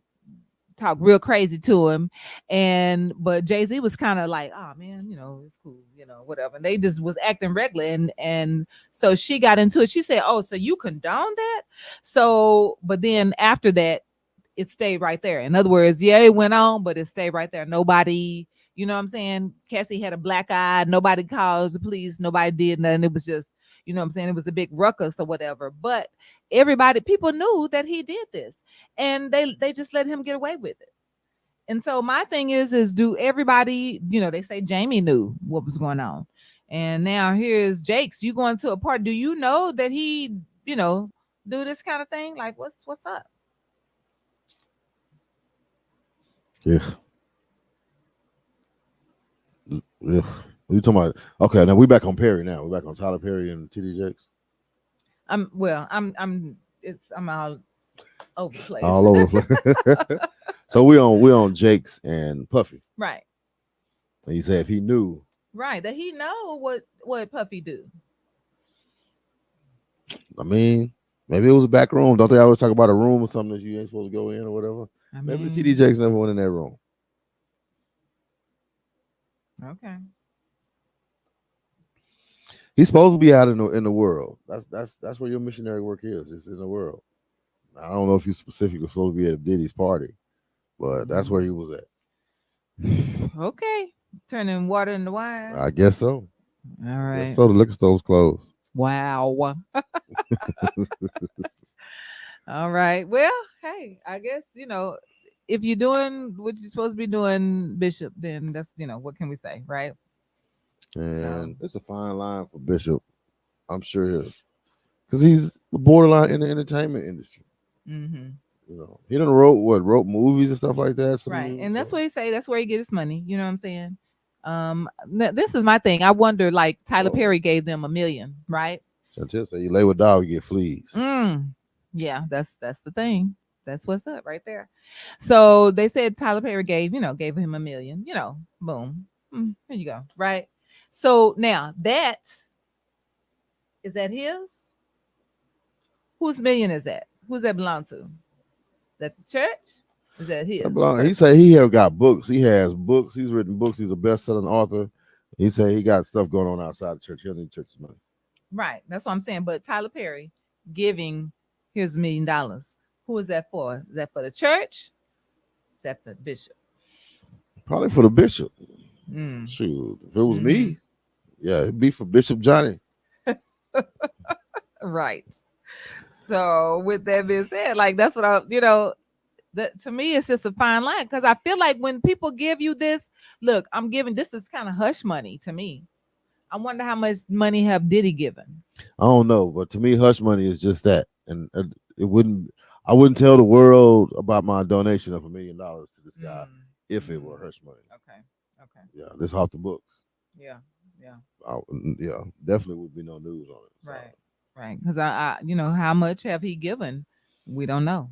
talk real crazy to him, and but Jay-Z was kind of like, oh man, it's cool, whatever. And they just was acting regular, and so she got into it. She said, oh, so you condone that? So but then after that, it stayed right there. In other words, yeah, it went on, but it stayed right there. Nobody, what I'm saying? Cassie had a black eye. Nobody called the police. Nobody did nothing. It was just, what I'm saying? It was a big ruckus or whatever. But everybody, people knew that he did this, and they just let him get away with it. And so my thing is do everybody, they say Jamie knew what was going on, and now here's Jake's. You going to a party? Do you know that he, do this kind of thing? Like, what's up? Yeah, yeah. You talking about? Okay, now we back on Perry. Now we're back on Tyler Perry and TD Jakes. I'm all over the place. All over the place. So we on Jakes and Puffy. Right, And he said if he knew Right. That he know what Puffy do. I mean, maybe it was a back room. Don't they always talk about a room or something that you ain't supposed to go in or whatever? I Maybe the TD mean, Jakes never went in that room. okay. He's supposed to be out in the world. That's where your missionary work is. It's in the world. I don't know if he's specifically supposed to be at Diddy's party, but that's where he was at. Okay. Turning water into wine. I guess so. All I guess right. so. The liquor store's closed. Wow. All right. Well, hey, I guess, if you're doing what you're supposed to be doing, Bishop, then that's, what can we say, right? So, And it's a fine line for Bishop, I'm sure, because he's borderline in the entertainment industry. hmm He done wrote movies and stuff like that. right. And that's So what he say. That's where he get his money. You know what I'm saying? This is my thing. I wonder, like Tyler oh, Perry gave them 1 million, right? Chantel say you lay with dog, you get fleas. Mm. Yeah, that's the thing. That's what's up right there. So they said Tyler Perry gave him 1 million. Boom. Here you go. Right. So now that is that his? Whose million is that? Who's that belong to? Is that the church? Is that his He personal? say he have got books. He has books. He's written books. He's a best-selling author. He say he got stuff going on outside the church. He don't need church's money. Right. That's what I'm saying. But Tyler Perry giving his $1 million. Who is that for? Is that for the church? Is that for the bishop? Probably for the bishop. Mm. Shoot, if it was hmm me, yeah, it'd be for Bishop Johnny. Right. So with that being said, like that's what that to me it's just a fine line because I feel like when people give you this, look, I'm giving this is kind of hush money to me. I wonder how much money have Diddy given. I don't know, but to me, hush money is just that, and it wouldn't. I wouldn't tell the world about my donation of $1 million to this guy Mm, if it mm, were hush money. okay. Okay. Yeah, this off the books. Yeah. Yeah. Yeah, definitely would be no news on it. So, Right. Right. Because how much have he given? We don't know.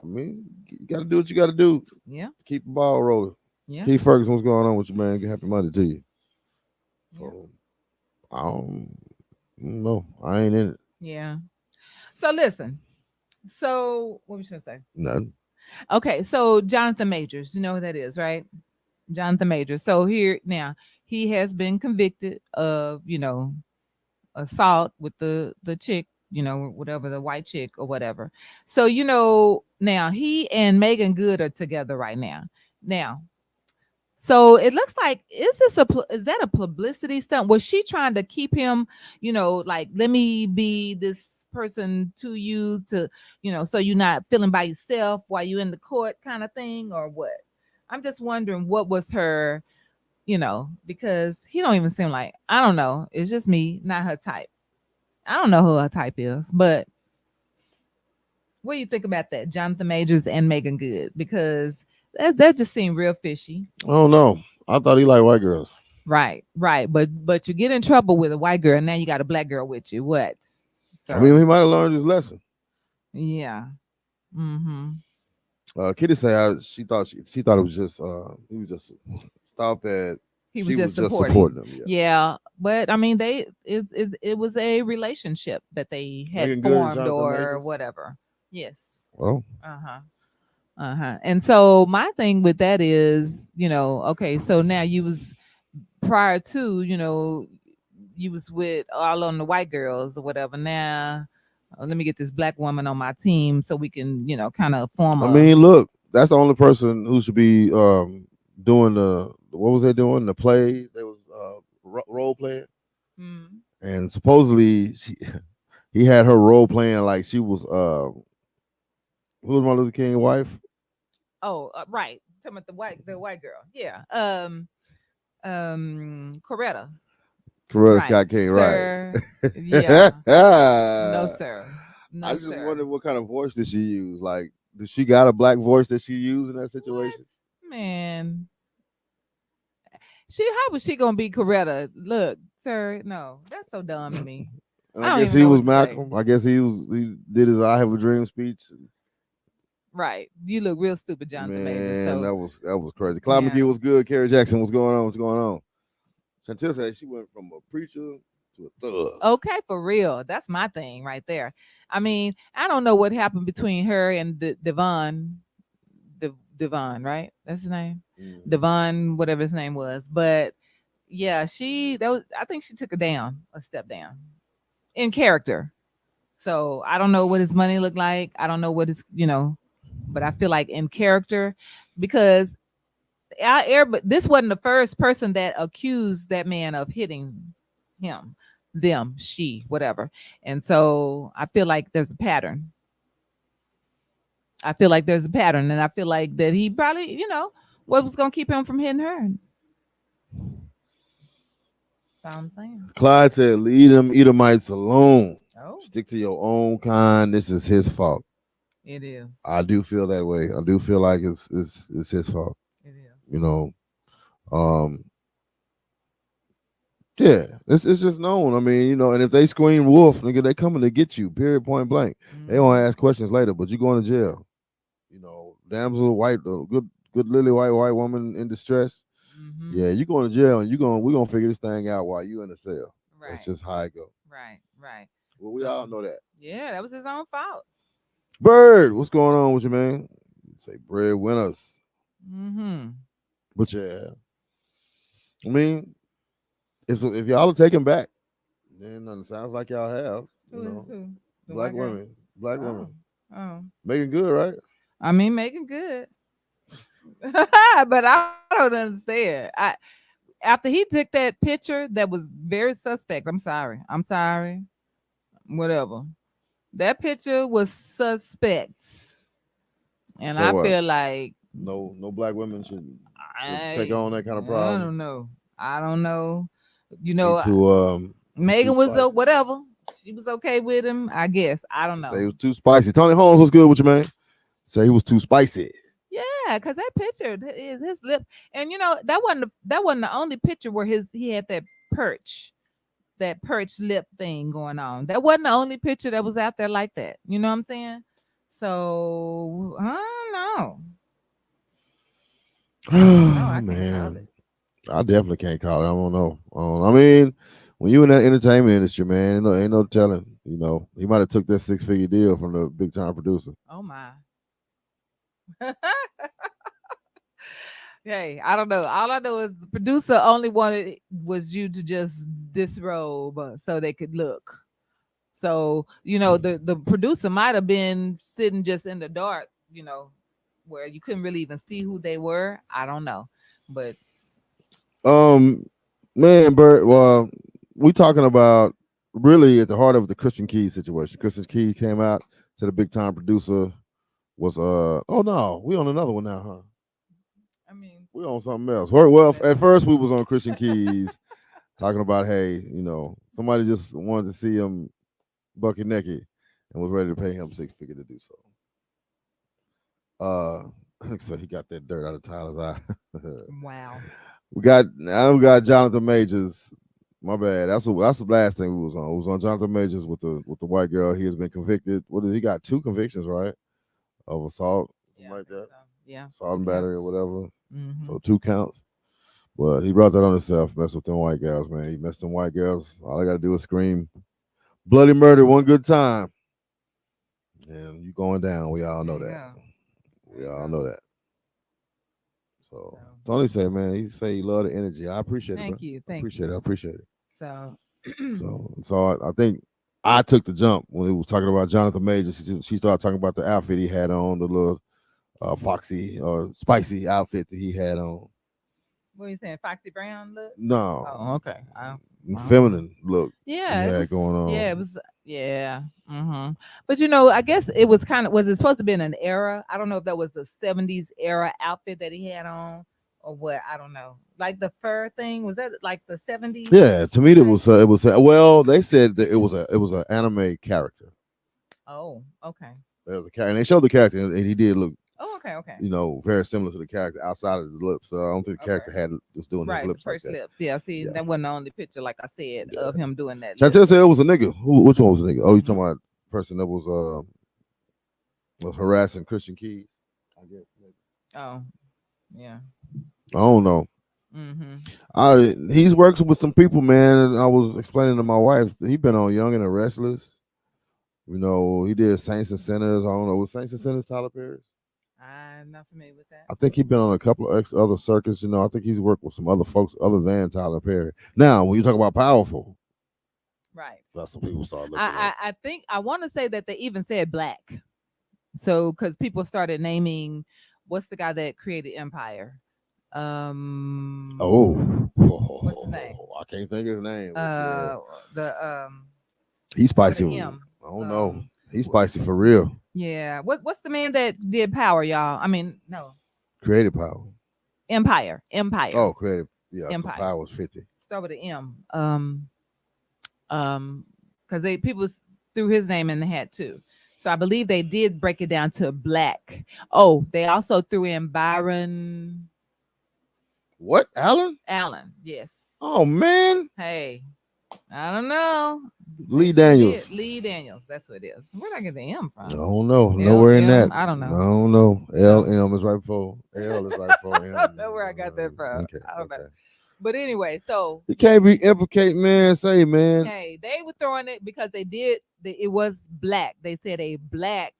I mean, you got to do what you got to do. Yeah. Keep the ball rolling. Yeah. Keith Ferguson, what's going on with you, man? Happy Monday to you. Yeah. So, I don't know. I ain't in it. Yeah. So listen. So what was I gonna say? Nothing. Okay. So Jonathan Majors, you know who that is, right? Jonathan Majors. So here now he has been convicted of assault with the chick, whatever, the white chick or whatever. So now he and Megan Good are together right now. Now, so it looks like is that a publicity stunt? Was she trying to keep him, like let me be this person to you to, so you're not feeling by yourself while you're in the court kind of thing or what? I'm just wondering what was her, because he don't even seem like I don't know. It's just me, not her type. I don't know who her type is, but what do you think about that, Jonathan Majors and Megan Good? Because that just seemed real fishy. I don't know. I thought he liked white girls. Right, right. But you get in trouble with a white girl, now you got a black girl with you. What, I mean, sir? he might have learned his lesson. Yeah. Mm-hmm. Kitty say she thought it was just he was just thought that He she was was just just supporting. supporting him. Yeah, Yeah, but I mean, it was a relationship that they had Megan Good and formed Jonathan or Majors. whatever. Yes. Well, Uh huh. Uh-huh. And so my thing with that is, okay, so now you was prior to, you was with all on the white girls or whatever. Now, let me get this black woman on my team so we can, kind of form I a mean, look, that's the only person who should be doing the what was they doing the play? They was role playing, mm, and supposedly he had her role playing like she was who was Martin Luther King's wife? right. Talking about the white girl. Yeah. Coretta. Coretta Right. Scott King, right? Sir. Yeah. No, sir. I No, just sir. wondered what kind of voice did she use? Like, does she got a black voice that she used in that What? situation? Man. How was she gonna be Coretta? Look, sir, no, that's so dumb to me. And I I don't guess even he know was what to say. Malcolm. I guess he did his "I Have a Dream" speech. Right. You look real stupid, Jonathan Majors. Man, So that was crazy. Clyde McGee yeah. was good. Kerry Jackson, what's going on? What's going on? Chantel said she went from a preacher to a thug. Okay, for real. That's my thing right there. I mean, I don't know what happened between her and Devon. Devon, right? That's his name. Mhm. Devon, whatever his name was. But yeah, that was. I think she took a step down in character. So I don't know what his money looked like. I don't know what but I feel like in character, because but this wasn't the first person that accused that man of hitting him, them, she, whatever. And so I feel like there's a pattern. I feel like there's a pattern, and I feel like that he probably, what was gonna keep him from hitting her. That's all I'm saying. Clyde said, "Leave them Edomites alone. Oh, Stick to your own kind. This is his fault." it is. I do feel that way. I do feel like it's his fault. It is. You know, um, yeah, it's just known. I mean, and if they scream wolf, nigga, they coming to get you. Period. Point blank. They Mm-hmm. gonna ask questions later, but you going to jail. Damsel white, good lily white woman in distress. Mm-hmm. Yeah, you going to jail, and we gonna figure this thing out while you in the cell. That's Right. just how I go. Right. Right. Well, we all So know that. yeah, that was his own fault. Bird, what's going on with you, man? Say breadwinners, Mm-hmm. but yeah, I mean, if y'all are taking back, then it sounds like y'all have. Who is who? The Black white girl. women, black Oh. women, Oh. making good, right? I mean, making good. But I don't understand. After he took that picture that was very suspect. I'm sorry. I'm sorry. Whatever. That picture was suspect. And So I what? feel like No black women should take I on that kind of I problem. don't know. I don't know. He too he too Megan was spicy. whatever. She was okay with him, I guess. I don't Say he know. was too spicy. Tony Holmes was good with you, man. Say he was too spicy. Yeah, because that picture, his lip, and that wasn't the only picture where he had perch, that perch lip thing going on. That wasn't the only picture that was out there like that. You know what I'm saying? So I don't know. I don't know. Oh I can't call man, it. I definitely can't call it. I don't know. I mean, when you in that entertainment industry, man, ain't no telling. He might have took that 6-figure deal from the big time producer. Oh my. Hey, I don't know. All I know is the producer only wanted was you to just disrobe so they could look. So, the producer might have been sitting just in the dark, where you couldn't really even see who they were. I don't know. But Um, man, Bert. Well, we talking about really at the heart of the Christian Keys situation. Christian Keys came out to the big time producer was oh no, we on another one now, huh? I mean, We on something else. Well, at whatever. first we was on Christian Keys talking about, hey, somebody just wanted to see him bucket naked and was ready to pay him 6 figure to do so. So he got that dirt out of Tyler's eye. Wow. Now we got Jonathan Majors. My bad. That's the last thing we was on. We was on Jonathan Majors with the white girl. He has been convicted. What did he got? 2 convictions, right? Of assault, Yeah, something I like think that. so. Yeah, Assault two and battery or counts. whatever. Mm-hmm. So 2 counts. But he brought that on himself, messed with them white girls, man. He messed them white girls. All I gotta do is scream bloody murder one good time. And you going down. We all There know you that. go. There We you all go. know that. So So Tony said, man, he say he love the energy. I appreciate it, bro. thank you, I thank appreciate it. I you. appreciate it. So So I think I took the jump when he was talking about Jonathan Major. She started talking about the outfit he had on, the little foxy or spicy outfit that he had on. what are you saying? Foxy Brown look? No, Oh, okay. I don't know. feminine look he Yeah, it had was. going Yeah, on. it was. Yeah. Mm-hmm. But I guess it was was it supposed to be in an era? I don't know if that was the '70s era outfit that he had on, or what. I don't know. Like the fur thing, was that like the '70s Yeah, to me type? it was well, they said that it was an anime character. Oh, okay. There was a character, and they showed the character, and he did look, Oh, okay, okay, very similar to the character outside of the lips. So I don't think the okay. character was doing his Right, the lips like purse that. lips. Yeah, see, Yeah, that wasn't the only picture, like I said, yeah. of him doing that lip Chantel said thing. it was a nigga. Which one was a nigga? Oh, you Hmm. talking about the person that was harassing Christian Keys? I guess. Oh, yeah. I don't know. Mm-hmm. He's works with some people, man. And I was explaining to my wife, he been on Young and the Restless. You know, he did Saints and Sinners. I don't know, was Saints and Sinners Tyler Perry? I'm not familiar with that. I think he's been on a couple of other circuits. You know, I think he's worked with some other folks other than Tyler Perry. Now, when you talk about powerful, Right. that's what people start looking at. I think I want to say that they even said black. So because people started naming, what's the guy that created Empire? Oh, What's his name? I can't think of his name, but yeah, Uh, the he's start with spicy. an I M. don't know. Um, He's spicy for real. yeah. What's the man that did Power, y'all? I mean, no, Creative power. Empire. Empire. Oh, creative. Yeah, because Empire. power was 50. Start with an M. Um, because they people threw his name in the hat too. So I believe they did break it down to black. Oh, they also threw in Byron What, Alan? Allen. Yes. Oh man, Hey, I don't know. They Lee sure did. Daniels. Lee Daniels. That's what it is. Where'd I get the M I from? don't know. L Nowhere in that. M. I don't I know. don't know. So L M is right before. L is right before I don't M. know where I got that from. Okay, I don't know. okay. But anyway, so You can't be implicate, man. Say, man. hey, they were throwing it because they did. It was black. They said a black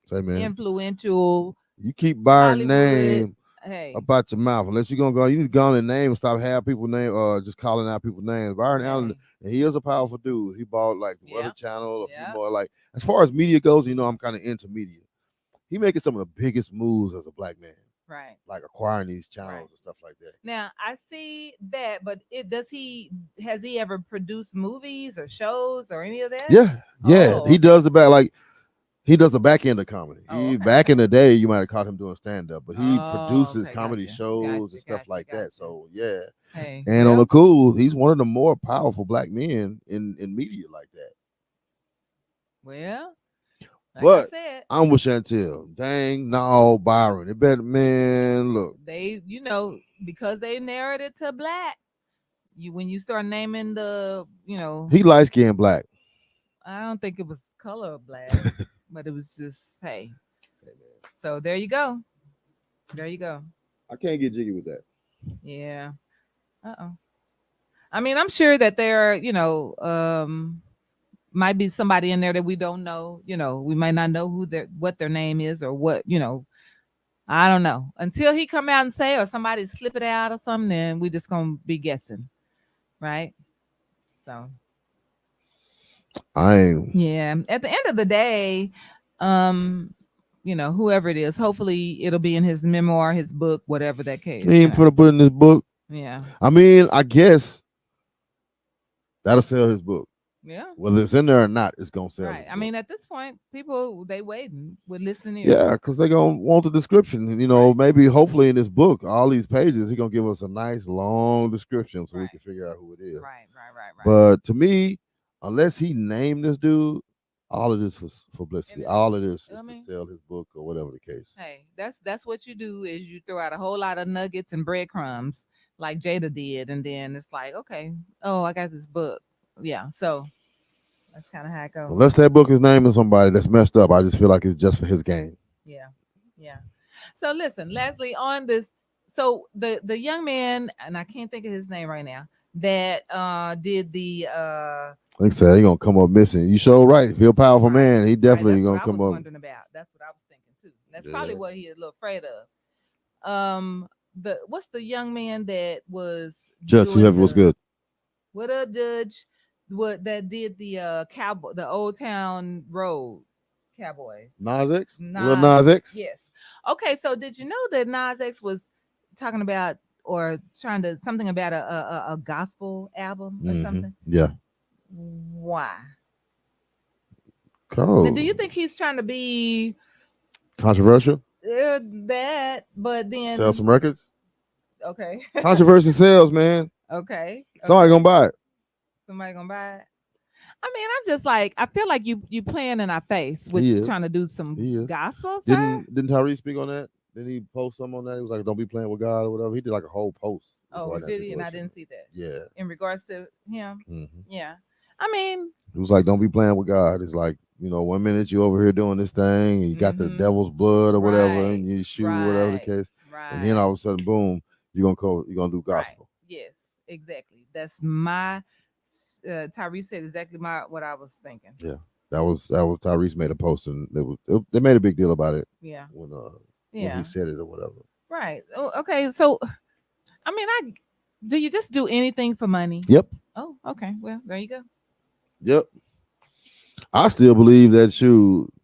Say, man. influential You keep Byron Hollywood. name Hey, about your mouth. Unless you're gonna go, you need to go on the name and stop having people name just calling out people's names. Byron Allen, hey, and he is a powerful dude. He bought like the Weather yeah, Channel, a few yeah, more. Like as far as media goes, you know, I'm kind of into media. He making some of the biggest moves as a black man, right, like acquiring these right. channels and stuff like that. Now I see that, but it does he has he ever produced movies or shows or any of that? Yeah, yeah. Oh, He okay. does the back like he does the back end of comedy. Oh, He okay, back okay. in the day, you might have caught him doing stand up, but he Oh, produces okay. comedy Gotcha. shows Gotcha. and stuff Gotcha. like that. Gotcha. So yeah. Hey, And on the well, cool, he's one of the more powerful black men in media like that. well, like I But said, I'm with Chantel. Dang, no, Byron. It better, man. Look, they, because they narrowed it to black. You when you start naming he light skinned black. I don't think it was color black, but it was just hey. So there you go. There you go. I can't get jiggy with that. Yeah. Uh-oh. I mean, I'm sure that there, might be somebody in there that we don't know. We might not know what their name is or what. I don't know until he come out and say or somebody slip it out or something. Then we just gonna be guessing, right? So I ain't. yeah. At the end of the day, um, whoever it is, hopefully it'll be in his memoir, his book, whatever that case. He ain't finna put in this book. Yeah. I mean, I guess that'll sell his book. Yeah. Whether it's in there or not, it's gonna sell Right. his I book. mean, at this point, people they waiting with listening Yeah, ears. because they're gonna want the description. You know, Right. maybe hopefully in this book, all these pages, he's gonna give us a nice long description so we Right. can figure out who it is. Right. Right. Right. Right. But to me, unless he named this dude, all of this was And publicity. it, All of this I is to mean, sell his book or whatever the case. hey, that's what you do is you throw out a whole lot of nuggets and breadcrumbs like Jada did, and then it's like, okay, oh, I got this book. Yeah. So that's kind of how it goes. Unless that book is naming somebody that's messed up, I just feel like it's just for his game. Yeah. Yeah. So listen, Leslie, on this, so the young man, and I can't think of his name right now, that did the Like I said, he gonna come up missing. You sure right. If you're a powerful right, man, he right. definitely That's what gonna I come was up. wondering about. That's what I was thinking too. That's probably Yeah. what he is a little afraid of. The what's the young man that was Judge, doing whoever was the good. what a judge what that did the cowboy the Old Town Road cowboy. Nas X? Little Nas, Nas X? yes. Okay, so did you know that Nas X was talking about or trying to something about a gospel album or something? Yeah. Why? Now, do Cool. you think he's trying to be Controversial? that? But Sell then, some records? okay, Controversy sells, man. okay, Somebody okay. gonna buy it. Somebody gonna buy it. I mean, I'm just like, I feel like you playing in our face with He is. trying to do some He is. gospel, sir. Didn't Tyrese speak on that? Didn't he post something on that? He was like, "Don't be playing with God" or whatever. He did like a whole post Oh, regarding that did he? And I situation. didn't see that. Yeah. In regards to him, hmm yeah. I mean, He was like, "Don't be playing with God." It's like, you know, 1 minute you over here doing this thing, and you got the mm-hmm. devil's blood or whatever, Right, and you shoot whatever the right, case, and then right. all of a sudden, boom, you're gonna do Right. gospel. Yes, exactly. That's my Tyrese said exactly my what I was thinking. Yeah, that was Tyrese made a post and they made a big deal about it Yeah. when he Yeah. said it or whatever. Right. Oh, okay. So I mean, I do you just do anything for money? Yep, Oh, okay. Well, there you go. yep. I still believe that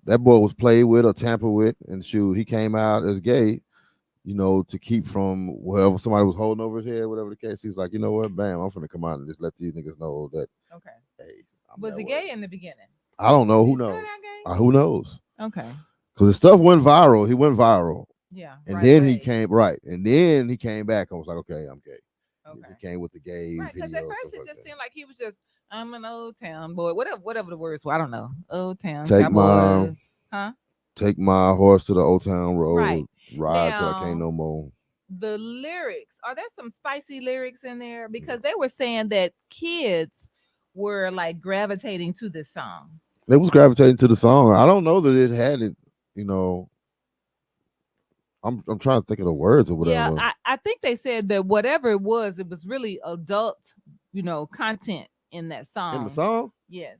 that boy was played with or tampered with, and he came out as gay, to keep from whatever somebody was holding over his head, whatever the case. He's like, you know what, bam, I'm gonna come out and just let these niggas know that, Okay. hey, I'm Was that he way. gay in the beginning? I don't know. Did Who he start knows? out gay? Who knows? Okay. Because the stuff went viral. He went viral, Yeah. and Right then he away. came right, and then he came back and was like, okay, I'm gay. He Okay. came with the gay Right, because at videos, first stuff it like just that. seemed like he was just, I'm an old town boy, whatever the words were. I don't know. Old town Take my cowboy, huh? take my horse to the old town Right. road, ride till I can't Now, no more. the lyrics, are there some spicy lyrics in there? Because they were saying that kids were like gravitating to this song. They was gravitating to the song. I don't know that it had it. You know, I'm trying to think of the words or Yeah, whatever I think they said that whatever it was really adult, content in that in the song. song. Yes.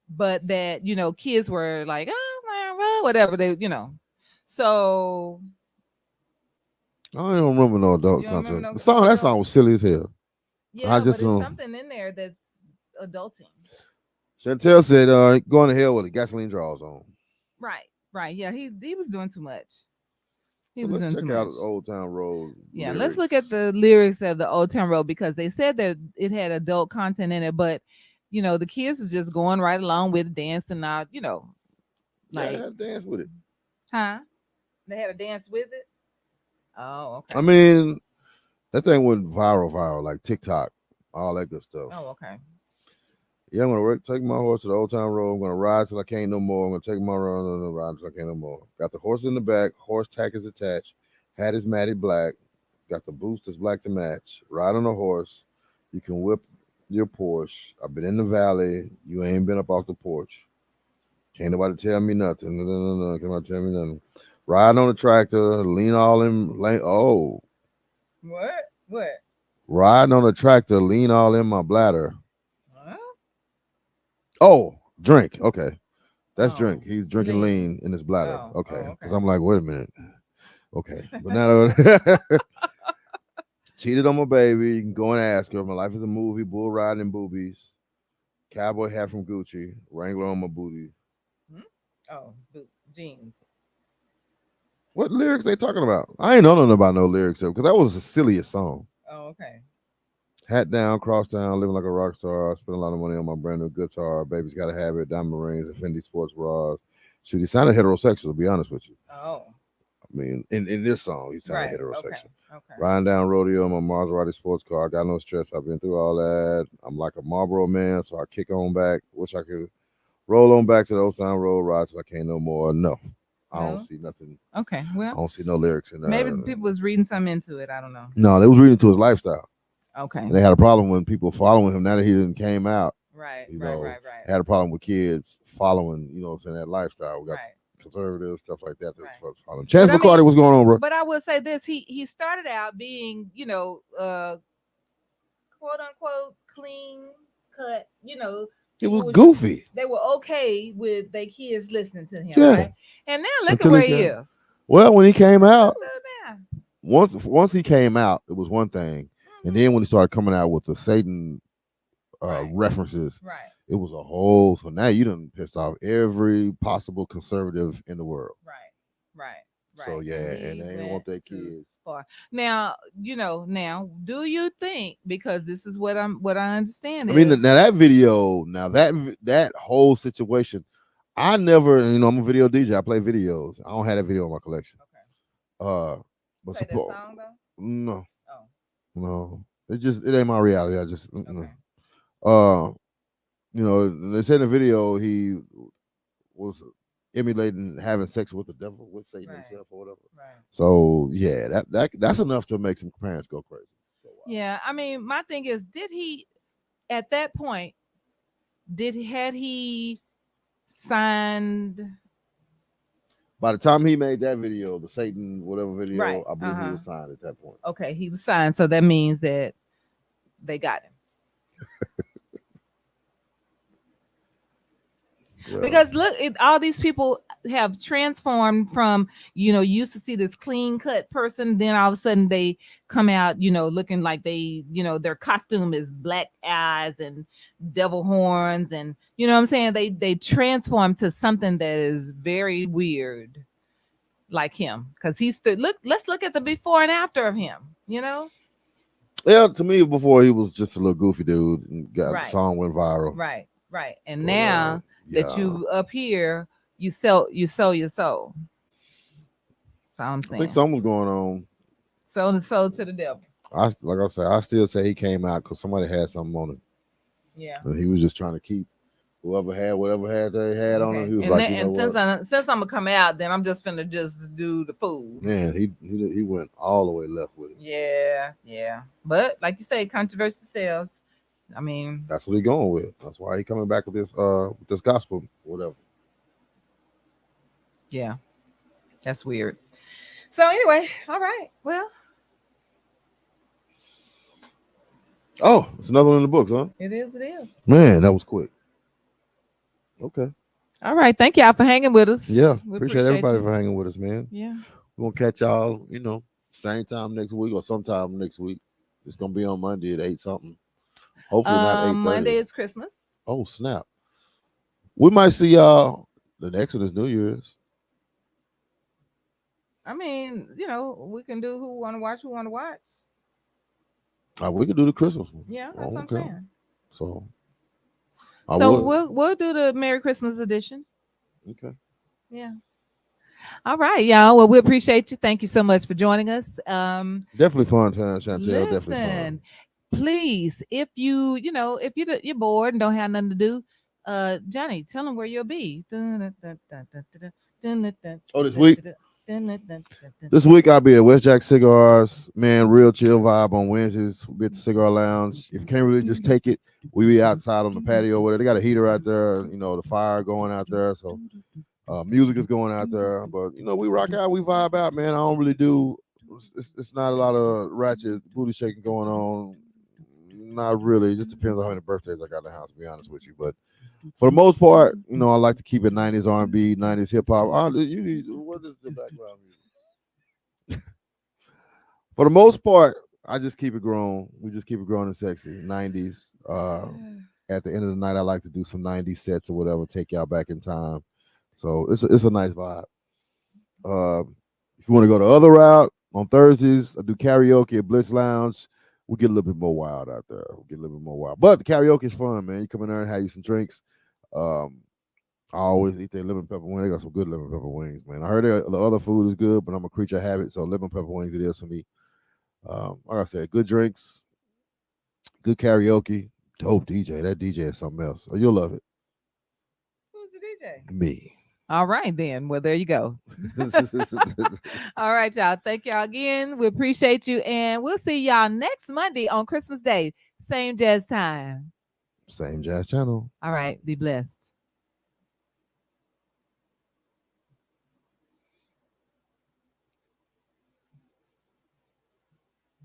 But that, kids were like, oh, well, whatever So I don't even remember no you adult don't remember content. no The song that adult? song was silly as hell. I Yeah, just but it's don't. something in there that's adulting. Chantel said, "Going to hell with the gasoline draws on." Right, right. Yeah, he was doing too much. He So was let's doing too check out much. Old Town Road Yeah, let's look at lyrics. the lyrics of the Old Town Road because they said that it had adult content in it, but the kids was just going right along with dancing out, Yeah, I like, had to dance with it. huh? They had a dance with it. Oh, I okay. mean, that thing went viral, like TikTok, all that good stuff. Oh, okay. Yeah, I'm gonna take my horse to the Old Town Road. I'm gonna ride till I can't no more. I'm gonna take my run and ride till I can't no more. Got the horse in the back. Horse tack is attached. Hat is matted black. Got the boots that's black to match. Ride on a horse. You can whip your Porsche. I've been in the valley. You ain't been up off the porch. Can't nobody tell me nothing. No, no, no, no. Can't nobody tell me nothing. Riding on a tractor. Lean all in. Oh, What? What? riding on a tractor. Lean all in my bladder. Huh? Oh, drink. Okay. That's Oh, drink. He's drinking lean. lean in his bladder. Oh, Okay. oh, Because okay. I'm like, wait a minute. Okay. But now cheated on my baby. You can go and ask her. My life is a movie. Bull riding and boobies. Cowboy hat from Gucci. Wrangler on my booty. Hmm? Oh, jeans. What lyrics they talking about? I ain't know nothing about no lyrics because that was the silliest song. Oh, okay. Hat down, cross town, living like a rock star. Spent a lot of money on my brand new guitar. Baby's got a habit. Diamond rings and Fendi sports bras. Shoot, he sounded heterosexual. To be honest with you. Oh, I mean, in this song, he sounded right. Okay. heterosexual. Okay. Riding down rodeo in my Maserati sports car. I got no stress. I've been through all that. I'm like a Marlboro man, so I kick on back. Wish I could roll on back to the Old Town Road, ride till I can't no more. No, I don't No. see nothing. Okay. I Well, don't see no lyrics in maybe there. the people was reading something into it. I don't know. No, they was reading to his lifestyle. Okay. And they had a problem when people following him. Now that he didn't came out, Right. you Right. know, Right. Right. had a problem with kids following, what I'm saying, that lifestyle. We got Right. conservative stuff like that. That's Right. following. Chance But I McCarty, mean, what's going on, bro? but I will say this: he started out being, quote unquote clean cut. It People was was goofy. they were okay with their kids listening to him, Yeah. right? And now look at Until he where he came. is. Well, when he came Let's out, do it now. once he came out, it was one thing, and Hmm. then when he started coming out with the Satan Right. references, Right. it was a whole. So now you done pissed off every possible conservative in the world. Right. Right. So Right. yeah, And and he they ain't went want their too kids. far. Now, now, do you think, because this is what I understand I mean, now is that video, now that whole situation, I never, I'm a video DJ. I play videos. I don't have that video in my collection. okay. Uh, You but play that suppose song though? no, Oh, no, it ain't my reality. I just okay. uh, they said in the video he was emulating having sex with the devil, with Satan Right. himself or whatever. Right. So yeah, that's enough to make some parents go crazy. For a while. Yeah, I mean, my thing is, did he at that point had he signed By the time he made that video, the Satan whatever video, Right. I believe he was signed at that point. Okay, he was signed, so that means that they got him. Yeah. Because look, all these people have transformed from, you used to see this clean cut person, then all of a sudden they come out, looking like they, their costume is black eyes and devil horns, and you know what I'm saying? They transform to something that is very weird, like him. Because he's look, let's look at the before and after of him. Yeah, to me before he was just a little goofy dude and got the Right. song went viral. Right, right. And But now that yeah. you up here, you sell your soul. That's all I'm I think saying. something was going on. Sold and sold to the devil. Like I said, I still say he came out because somebody had something on him. Yeah. And he was just trying to keep whoever had whatever had they had on him. Okay. He was And like, then, you know and since what? I'm gonna come out, then I'm just gonna just do the food. Man, he went all the way left with it. Yeah, yeah. But like you say, controversy sells. I mean, That's what he going with. That's why he coming back with this gospel, whatever. yeah, that's weird. So anyway, all right. Well, Oh, it's another one in the books, huh? it is. It is. Man, that was quick. Okay. All right. Thank y'all for hanging with us. Yeah. We Appreciate appreciate everybody you. for hanging with us, man. Yeah. We're gonna catch y'all, same time next week or sometime next week. It's gonna be on Monday at 8 something. Hopefully not Monday 8:30. is Christmas. Oh snap. We might see y'all the next one is New Year's. I mean, we can do who want to watch, who want to watch. We could do the Christmas one. Yeah, that's Oh, what I'm okay. saying. So I So would. we'll do the Merry Christmas edition. Okay. Yeah. All right, y'all. Well, we appreciate you. Thank you so much for joining us. Definitely fun time, Chantel. Definitely Listen, fun. please, if if you're bored and don't have nothing to do, Johnny, tell them where you'll be. Oh, this week? This week I'll be at West Jack Cigars, man. Real chill vibe on Wednesdays. We'll be at the cigar lounge. If you can't really just take it, we be outside on the patio where they got a heater out there, the fire going out there. So music is going out there. But we rock out, we vibe out, man. I don't really do it's not a lot of ratchet booty shaking going on. Not really. It just depends on how many birthdays I got in the house, to be honest with you. But for the most part, I like to keep it 90s R&B, 90s hip hop. What is the background music? For the most part, I just keep it grown. We just keep it grown and sexy. 90s. At the end of the night, I like to do some 90s sets or whatever, take y'all back in time. So it's a nice vibe. If you want to go the other route, on Thursdays, I do karaoke at Blitz Lounge. We get a little bit more wild out there. We get a little bit more wild. But the karaoke is fun, man. You come in there and have you some drinks. I always eat their lemon pepper wings. They got some good lemon pepper wings, man. I heard the other food is good, but I'm a creature of habit, so lemon pepper wings it is for me. Like I said, good drinks, good karaoke, dope DJ. That DJ is something else. So you'll love it. Who's the DJ? Me. All right, then. Well, there you go. All right, y'all. Thank y'all again. We appreciate you. And we'll see y'all next Monday on Christmas Day. Same jazz time. Same jazz channel. All right. Be blessed.